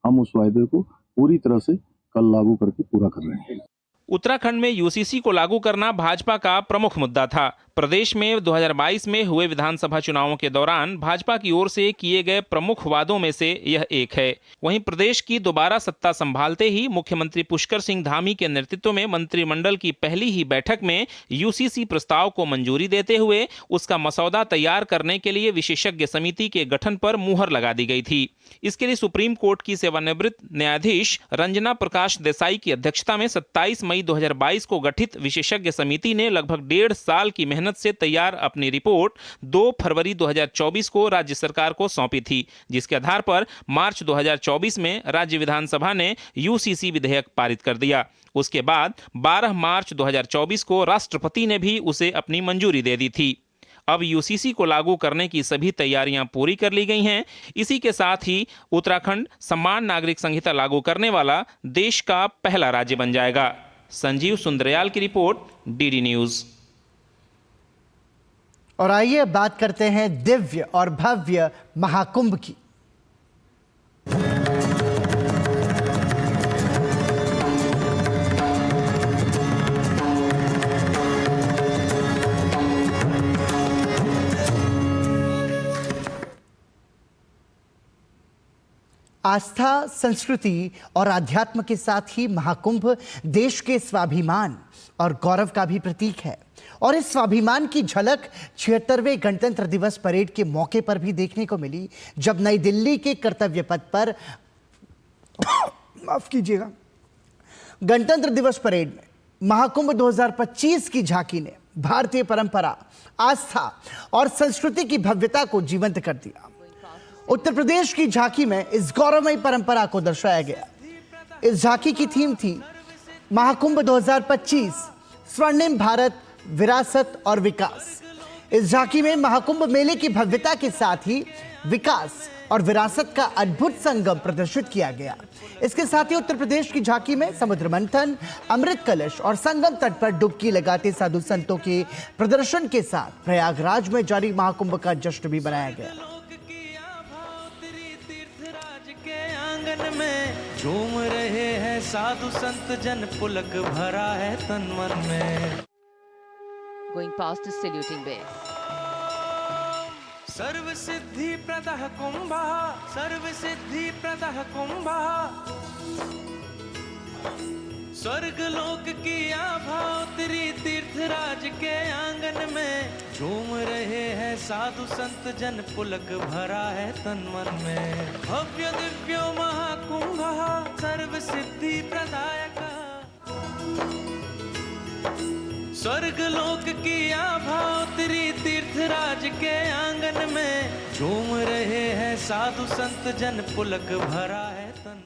हम उस वायदे को पूरी तरह से कल लागू करके पूरा कर रहे हैं। उत्तराखंड में यूसीसी को लागू करना भाजपा का प्रमुख मुद्दा था। प्रदेश में 2022 में हुए विधानसभा चुनावों के दौरान भाजपा की ओर से किए गए प्रमुख वादों में से यह एक है। वहीं प्रदेश की दोबारा सत्ता संभालते ही मुख्यमंत्री पुष्कर सिंह धामी के नेतृत्व में मंत्रिमंडल की पहली ही बैठक में यूसीसी प्रस्ताव को मंजूरी देते हुए उसका मसौदा तैयार करने के लिए विशेषज्ञ समिति के गठन पर मुहर लगा दी गई थी। इसके लिए सुप्रीम कोर्ट की सेवानिवृत्त न्यायाधीश रंजना प्रकाश देसाई की अध्यक्षता में 27 मई 2022 को गठित विशेषज्ञ समिति ने लगभग 1.5 साल की मेहनत से तैयार अपनी रिपोर्ट 2 फरवरी 2024 को राज्य सरकार को सौंपी थी, जिसके आधार पर मार्च 2024 में राज्य विधानसभा ने यूसीसी विधेयक पारित कर दिया। उसके बाद 12 मार्च 2024 को राष्ट्रपति ने भी उसे अपनी मंजूरी दे दी थी। अब यूसीसी को लागू करने की सभी तैयारियां पूरी कर ली गई हैं। इसी के साथ ही उत्तराखंड समान नागरिक संहिता लागू करने वाला देश का पहला राज्य बन जाएगा। संजीव सुंदरयाल की रिपोर्ट, डीडी न्यूज। और आइए बात करते हैं दिव्य और भव्य महाकुंभ की। आस्था, संस्कृति और आध्यात्म के साथ ही महाकुंभ देश के स्वाभिमान और गौरव का भी प्रतीक है। और इस स्वाभिमान की झलक 76वें गणतंत्र दिवस परेड के मौके पर भी देखने को मिली, जब नई दिल्ली के कर्तव्य पथ पर माफ कीजिएगा, गणतंत्र दिवस परेड में महाकुंभ 2025 की झांकी ने भारतीय परंपरा, आस्था और संस्कृति की भव्यता को जीवंत कर दिया। उत्तर प्रदेश की झांकी में इस गौरवमयी परंपरा को दर्शाया गया। इस झांकी की थीम थी महाकुंभ 2025, स्वर्णिम भारत, विरासत और विकास। इस झांकी में महाकुंभ मेले की भव्यता के साथ ही विकास और विरासत का अद्भुत संगम प्रदर्शित किया गया। इसके साथ ही उत्तर प्रदेश की झांकी में समुद्र मंथन, अमृत कलश और संगम तट पर डुबकी लगाते साधु संतों के प्रदर्शन के साथ प्रयागराज में जारी महाकुंभ का जश्न भी मनाया गया। में झूम रहे हैं साधु संत जन, पुलक भरा है तन मन में। Going past the saluting base. सर्व सिद्धि प्रदः कुंभः, सर्व सिद्धि प्रदः कुंभः, स्वर्ग लोक की आभा उतरी तीर्थराज के आंगन में, झूम रहे हैं साधु संत जन, पुलक भरा है तन मन में। भव्य दिव्यो महाकुंभः सर्व सिद्धि प्रदायकः, स्वर्ग लोक की आभा उतरी तीर्थराज के आंगन में, झूम रहे हैं साधु संत जन, पुलक भरा है तन मन।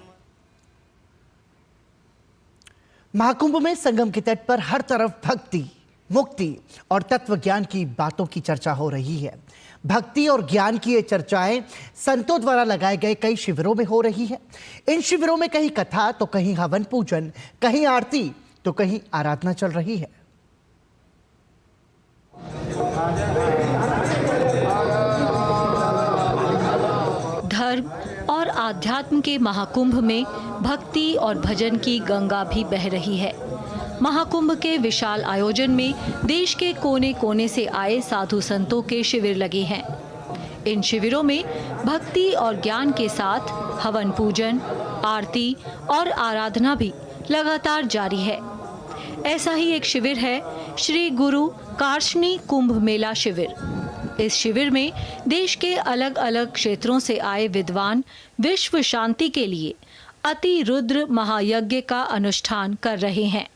महाकुंभ में संगम के तट पर हर तरफ भक्ति, मुक्ति और तत्व ज्ञान की बातों की चर्चा हो रही है। भक्ति और ज्ञान की ये चर्चाएं संतों द्वारा लगाए गए कई शिविरों में हो रही है। इन शिविरों में कहीं कथा तो कहीं हवन पूजन, कहीं आरती तो कहीं आराधना चल रही है। धर्म और आध्यात्म के महाकुंभ में भक्ति और भजन की गंगा भी बह रही है। महाकुंभ के विशाल आयोजन में देश के कोने कोने से आए साधु संतों के शिविर लगे हैं। इन शिविरों में भक्ति और ज्ञान के साथ हवन पूजन, आरती और आराधना भी लगातार जारी है। ऐसा ही एक शिविर है श्री गुरु कार्ष्णी कुंभ मेला शिविर। इस शिविर में देश के अलग अलग क्षेत्रों से आए विद्वान विश्व शांति के लिए अति रुद्र महायज्ञ का अनुष्ठान कर रहे हैं।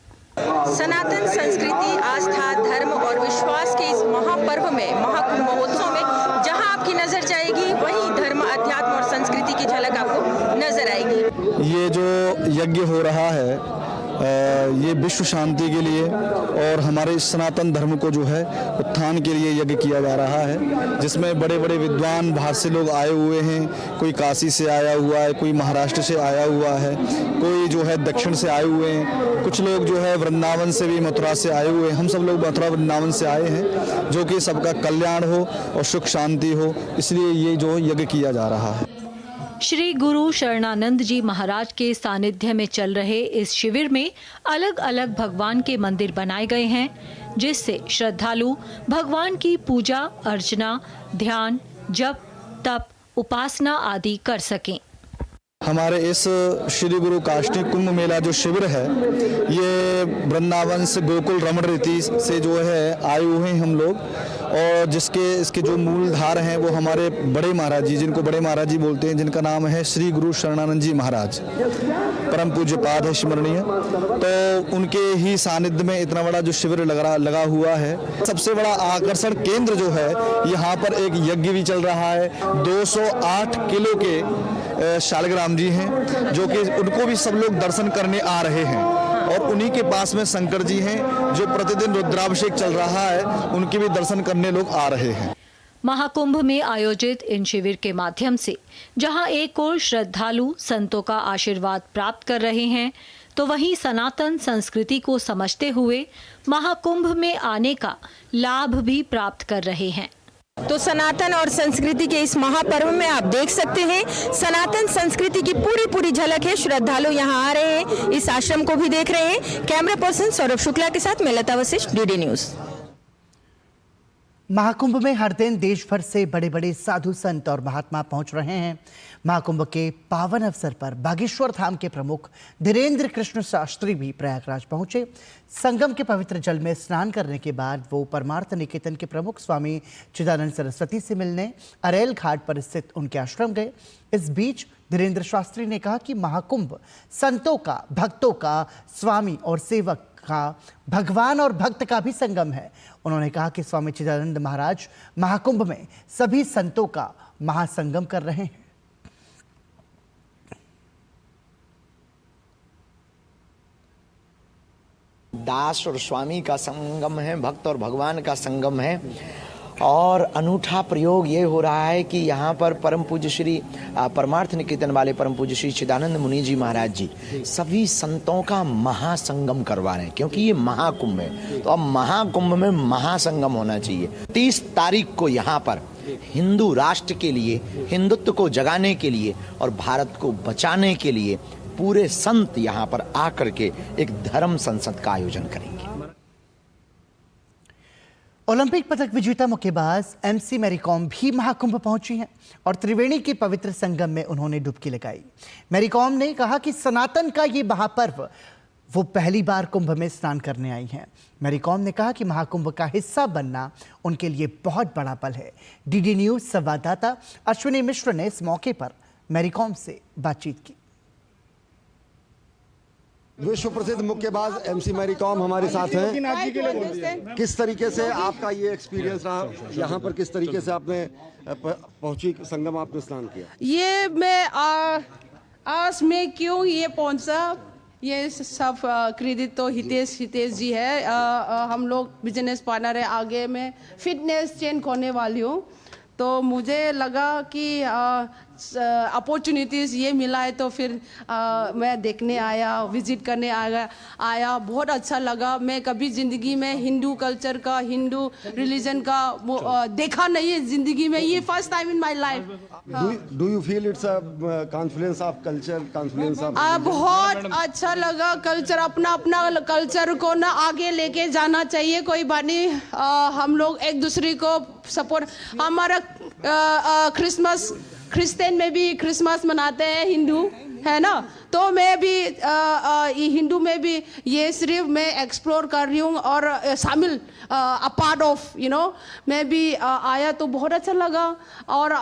सनातन संस्कृति, आस्था, धर्म और विश्वास के इस महापर्व में, महाकुंभ महोत्सव में जहां आपकी नजर जाएगी वहीं धर्म, अध्यात्म और संस्कृति की झलक आपको नजर आएगी। ये जो यज्ञ हो रहा है ये विश्व शांति के लिए और हमारे सनातन धर्म को जो है उत्थान के लिए यज्ञ किया जा रहा है, जिसमें बड़े बड़े विद्वान बाहर से लोग आए हुए हैं। कोई काशी से आया हुआ है, कोई महाराष्ट्र से आया हुआ है, कोई जो है दक्षिण से आए हुए हैं, कुछ लोग जो है वृंदावन से भी, मथुरा से आए हुए हैं। हम सब लोग मथुरा वृंदावन से आए हैं, जो कि सबका कल्याण हो और सुख शांति हो, इसलिए ये जो यज्ञ किया जा रहा है। श्री गुरु शरणानंद जी महाराज के सानिध्य में चल रहे इस शिविर में अलग अलग भगवान के मंदिर बनाए गए हैं, जिससे श्रद्धालु भगवान की पूजा अर्चना, ध्यान, जप, तप, उपासना आदि कर सकें। हमारे इस श्री गुरु काष्टी कुंभ मेला जो शिविर है, ये वृंदावन से गोकुल रमण रीति से जो है आए हुए हैं हम लोग, और इसके जो मूलधार हैं वो हमारे बड़े महाराज जी, जिनको बड़े महाराज जी बोलते हैं, जिनका नाम है श्री गुरु शरणानंद जी महाराज, परम पूज्य पाद है स्मरणीय। तो उनके ही सानिध्य में इतना बड़ा जो शिविर लगा हुआ है। सबसे बड़ा आकर्षण केंद्र जो है, यहाँ पर एक यज्ञ भी चल रहा है। 208 किलो के शालग्राम जी हैं, जो कि उनको भी सब लोग दर्शन करने आ रहे हैं, और उन्हीं के पास में शंकर जी हैं, जो प्रतिदिन रुद्राभिषेक चल रहा है, उनके भी दर्शन करने लोग आ रहे हैं। महाकुंभ में आयोजित इन शिविर के माध्यम से जहां एक ओर श्रद्धालु संतों का आशीर्वाद प्राप्त कर रहे हैं, तो वहीं सनातन संस्कृति को समझते हुए महाकुंभ में आने का लाभ भी प्राप्त कर रहे हैं। तो सनातन और संस्कृति के इस महापर्व में आप देख सकते हैं, सनातन संस्कृति की पूरी झलक है। श्रद्धालु यहाँ आ रहे हैं, इस आश्रम को भी देख रहे हैं। कैमरा पर्सन सौरभ शुक्ला के साथ मैं लता वशिष्ठ, डीडी न्यूज। महाकुंभ में हर दिन देश भर से बड़े बड़े साधु संत और महात्मा पहुंच रहे हैं। महाकुंभ के पावन अवसर पर बागेश्वर धाम के प्रमुख धीरेन्द्र कृष्ण शास्त्री भी प्रयागराज पहुंचे। संगम के पवित्र जल में स्नान करने के बाद वो परमार्थ निकेतन के प्रमुख स्वामी चिदानंद सरस्वती से मिलने अरेल घाट पर स्थित उनके आश्रम गए। इस बीच धीरेन्द्र शास्त्री ने कहा कि महाकुंभ संतों का, भक्तों का, स्वामी और सेवक का, भगवान और भक्त का भी संगम है। उन्होंने कहा कि स्वामी चिदानंद महाराज महाकुंभ में सभी संतों का महासंगम कर रहे हैं। दास और स्वामी का संगम है, भक्त और भगवान का संगम है। और अनूठा प्रयोग ये हो रहा है कि यहाँ पर परम पूज्य श्री परमार्थ निकेतन वाले परम पूज्य श्री चिदानंद मुनि जी महाराज जी सभी संतों का महासंगम करवा रहे हैं, क्योंकि ये महाकुंभ है। तो अब महाकुंभ में महासंगम होना चाहिए। 30 तारीख को यहाँ पर हिंदू राष्ट्र के लिए, हिंदुत्व को जगाने के लिए और भारत को बचाने के लिए पूरे संत यहाँ पर आकर के एक धर्म संसद का आयोजन करेंगे। ओलंपिक पदक विजेता मुक्केबाज एमसी मैरी कॉम भी महाकुंभ पहुंची हैं और त्रिवेणी के पवित्र संगम में उन्होंने डुबकी लगाई। मैरी कॉम ने कहा कि सनातन का ये महापर्व वो पहली बार कुंभ में स्नान करने आई हैं। मैरी कॉम ने कहा कि महाकुंभ का हिस्सा बनना उनके लिए बहुत बड़ा पल है। डीडी न्यूज संवाददाता अश्विनी मिश्र ने इस मौके पर मैरी कॉम से बातचीत की। विश्व प्रसिद्ध मुक्केबाज एमसी मैरी कॉम हमारे साथ हैं। किस तरीके से आपका ये एक्सपीरियंस रहा यहाँ पर, किस तरीके से आपने पहुंची संगम, आपने स्नान किया? ये मैं आज में क्यों ये पहुंचा, ये सब क्रेडिट तो हितेश जी है। हम लोग बिजनेस पार्टनर है, आगे मैं फिटनेस चेंज करने वाली हूँ। तो मुझे लगा कि अपॉर्चुनिटीज़ ये मिला है, तो फिर मैं देखने आया, विजिट करने आया। बहुत अच्छा लगा। मैं कभी ज़िंदगी में हिंदू कल्चर का, हिंदू रिलीजन का देखा नहीं है ज़िंदगी में। ये first time in my life. Do you feel it's a Confluence of culture, Confluence of? बहुत अच्छा लगा। कल्चर, अपना कल्चर को ना आगे लेके जाना चाहिए। कोई बात नहीं, हम लोग एक दूसरे को सपोर्ट। हमारा क्रिसमस, क्रिश्चियन में भी क्रिसमस मनाते हैं, हिंदू है ना। तो मैं भी हिंदू में भी ये सिर्फ मैं एक्सप्लोर कर रही हूँ और शामिल अ पार्ट ऑफ मैं भी आया तो बहुत अच्छा लगा। और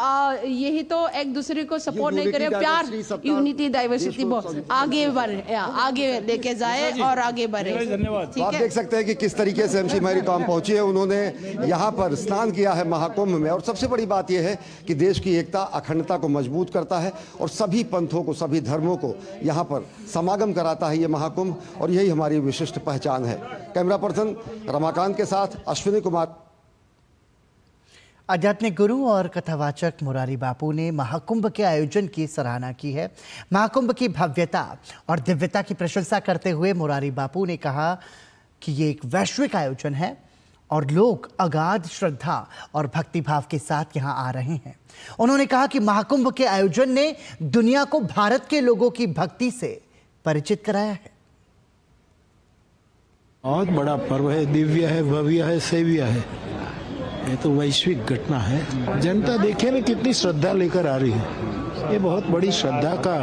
यही तो एक दूसरे को सपोर्ट नहीं करे, प्यार, यूनिटी डाइवर्सिटी बहुत आगे लेके जाए और आगे बढ़े। धन्यवाद। आप देख सकते हैं कि किस तरीके से एमसी मैरी कॉम पहुंची है। उन्होंने यहाँ पर स्नान किया है महाकुंभ में। और सबसे बड़ी बात यह है कि देश की एकता, अखंडता को मजबूत करता है और सभी पंथों को, सभी धर्मों को यहाँ पर समागम कराता है ये महाकुंभ, और यही हमारी विशिष्ट पहचान है। कैमरा पर्सन रमाकांत के साथ अश्विनी कुमार। आध्यात्मिक गुरु और कथावाचक मुरारी बापू ने महाकुंभ के आयोजन की सराहना की है। महाकुंभ की भव्यता और दिव्यता की प्रशंसा करते हुए मुरारी बापू ने कहा कि ये एक वैश्विक आयोजन है और लोग अगाध श्रद्धा और भक्तिभाव के साथ यहाँ आ रहे हैं। उन्होंने कहा कि महाकुंभ के आयोजन ने दुनिया को भारत के लोगों की भक्ति से परिचित कराया है। बहुत बड़ा पर्व है, दिव्य है, भव्य है, सेव्य है। ये तो वैश्विक घटना है। जनता देखे ना कितनी श्रद्धा लेकर आ रही है। ये बहुत बड़ी श्रद्धा का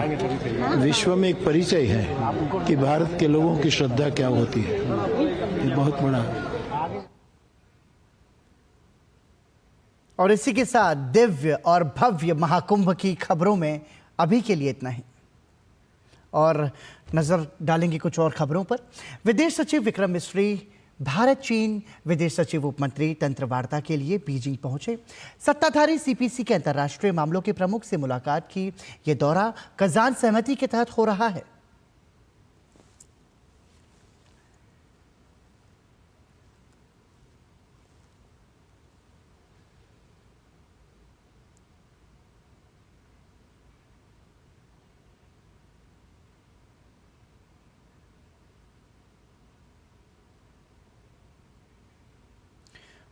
विश्व में एक परिचय है कि भारत के लोगों की श्रद्धा क्या होती है। ये बहुत बड़ा। और इसी के साथ दिव्य और भव्य महाकुंभ की खबरों में अभी के लिए इतना ही, और नजर डालेंगे कुछ और खबरों पर। विदेश सचिव विक्रम मिस्री भारत चीन विदेश सचिव उप मंत्री तंत्र वार्ता के लिए बीजिंग पहुंचे। सत्ताधारी सीपीसी के अंतर्राष्ट्रीय मामलों के प्रमुख से मुलाकात की। यह दौरा कजान सहमति के तहत हो रहा है।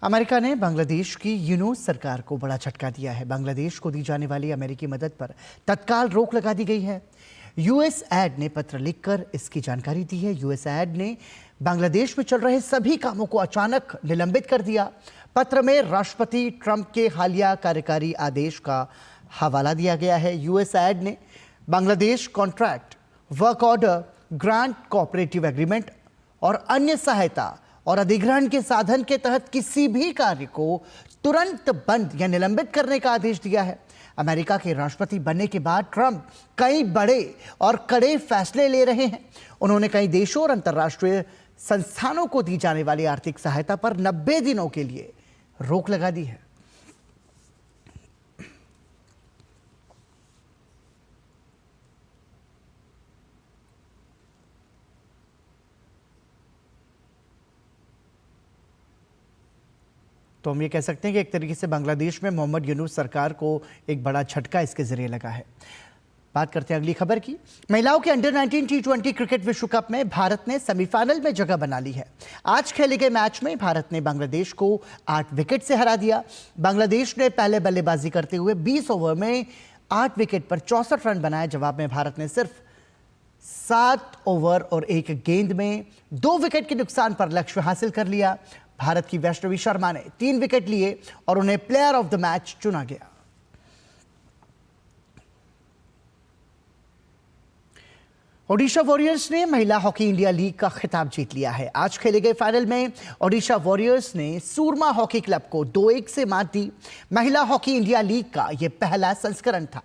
अमेरिका ने बांग्लादेश की यूनूस सरकार को बड़ा झटका दिया है। बांग्लादेश को दी जाने वाली अमेरिकी मदद पर तत्काल रोक लगा दी गई है। यूएसएड ने पत्र लिखकर इसकी जानकारी दी है। यूएसएड ने बांग्लादेश में चल रहे सभी कामों को अचानक निलंबित कर दिया। पत्र में राष्ट्रपति ट्रंप के हालिया कार्यकारी आदेश का हवाला दिया गया है। यूएसएड ने Bangladesh contract, work order, grant cooperative agreement और अन्य सहायता और अधिग्रहण के साधन के तहत किसी भी कार्य को तुरंत बंद या निलंबित करने का आदेश दिया है। अमेरिका के राष्ट्रपति बनने के बाद ट्रंप कई बड़े और कड़े फैसले ले रहे हैं। उन्होंने कई देशों और अंतर्राष्ट्रीय संस्थानों को दी जाने वाली आर्थिक सहायता पर 90 दिनों के लिए रोक लगा दी है। तो हम ये कह सकते हैं कि एक तरीके से बांग्लादेश में मोहम्मद यूनुस सरकार को एक बड़ा झटका इसके जरिए लगा है। बात करते हैं अगली खबर की। महिलाओं के अंडर 19 T20 क्रिकेट विश्व कप में भारत ने सेमीफाइनल में जगह बना ली है। आज खेले गए मैच में भारत ने बांग्लादेश को 8 विकेट से हरा दिया। बांग्लादेश ने पहले बल्लेबाजी करते हुए 20 ओवर में 8 विकेट पर 64 रन बनाए। जवाब में भारत ने सिर्फ 7 ओवर और 1 गेंद में 2 विकेट के नुकसान पर लक्ष्य हासिल कर लिया। भारत की वैष्णवी शर्मा ने 3 विकेट लिए और उन्हें प्लेयर ऑफ द मैच चुना गया। ओडिशा वॉरियर्स ने महिला हॉकी इंडिया लीग का खिताब जीत लिया है। आज खेले गए फाइनल में ओडिशा वॉरियर्स ने सूरमा हॉकी क्लब को 2-1 से मात दी। महिला हॉकी इंडिया लीग का यह पहला संस्करण था।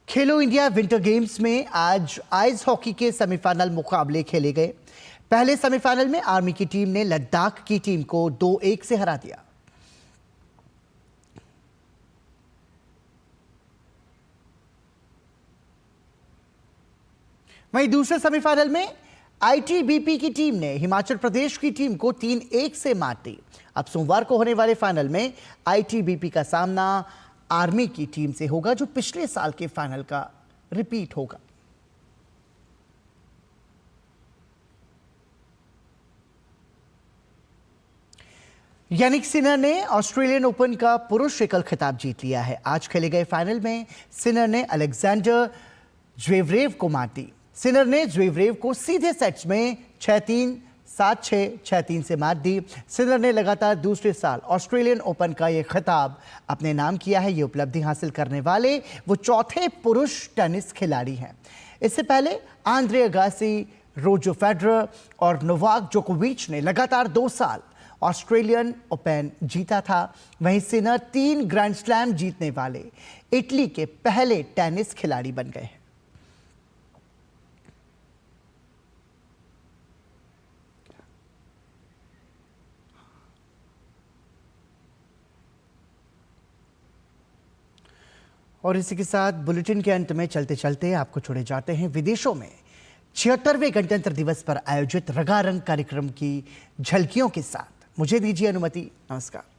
खेलो इंडिया विंटर गेम्स में आज आइस हॉकी के सेमीफाइनल मुकाबले खेले गए। पहले सेमीफाइनल में आर्मी की टीम ने लद्दाख की टीम को 2-1 से हरा दिया। वहीं दूसरे सेमीफाइनल में आईटीबीपी की टीम ने हिमाचल प्रदेश की टीम को 3-1 से मात दी। अब सोमवार को होने वाले फाइनल में आईटीबीपी का सामना आर्मी की टीम से होगा, जो पिछले साल के फाइनल का रिपीट होगा। यानिक सिनर ने ऑस्ट्रेलियन ओपन का पुरुष एकल खिताब जीत लिया है। आज खेले गए फाइनल में सिनर ने अलेक्जेंडर ज्वेरेव को मात दी। सिनर ने ज्वेरेव को सीधे सेट्स में 6-3, 7-6, 6-3 से मात दी। सिनर ने लगातार दूसरे साल ऑस्ट्रेलियन ओपन का यह खिताब अपने नाम किया है। ये उपलब्धि हासिल करने वाले वो चौथे पुरुष टेनिस खिलाड़ी हैं। इससे पहले आंद्रे अगासी, रोजर फेडरर और नोवाक जोकोविच ने लगातार 2 साल ऑस्ट्रेलियन ओपन जीता था। वहीं सिनर 3 ग्रैंड स्लैम जीतने वाले इटली के पहले टेनिस खिलाड़ी बन गए हैं। और इसी के साथ बुलेटिन के अंत में चलते चलते आपको छोड़े जाते हैं विदेशों में 76वें गणतंत्र दिवस पर आयोजित रंगारंग कार्यक्रम की झलकियों के साथ। मुझे दीजिए अनुमति। नमस्कार।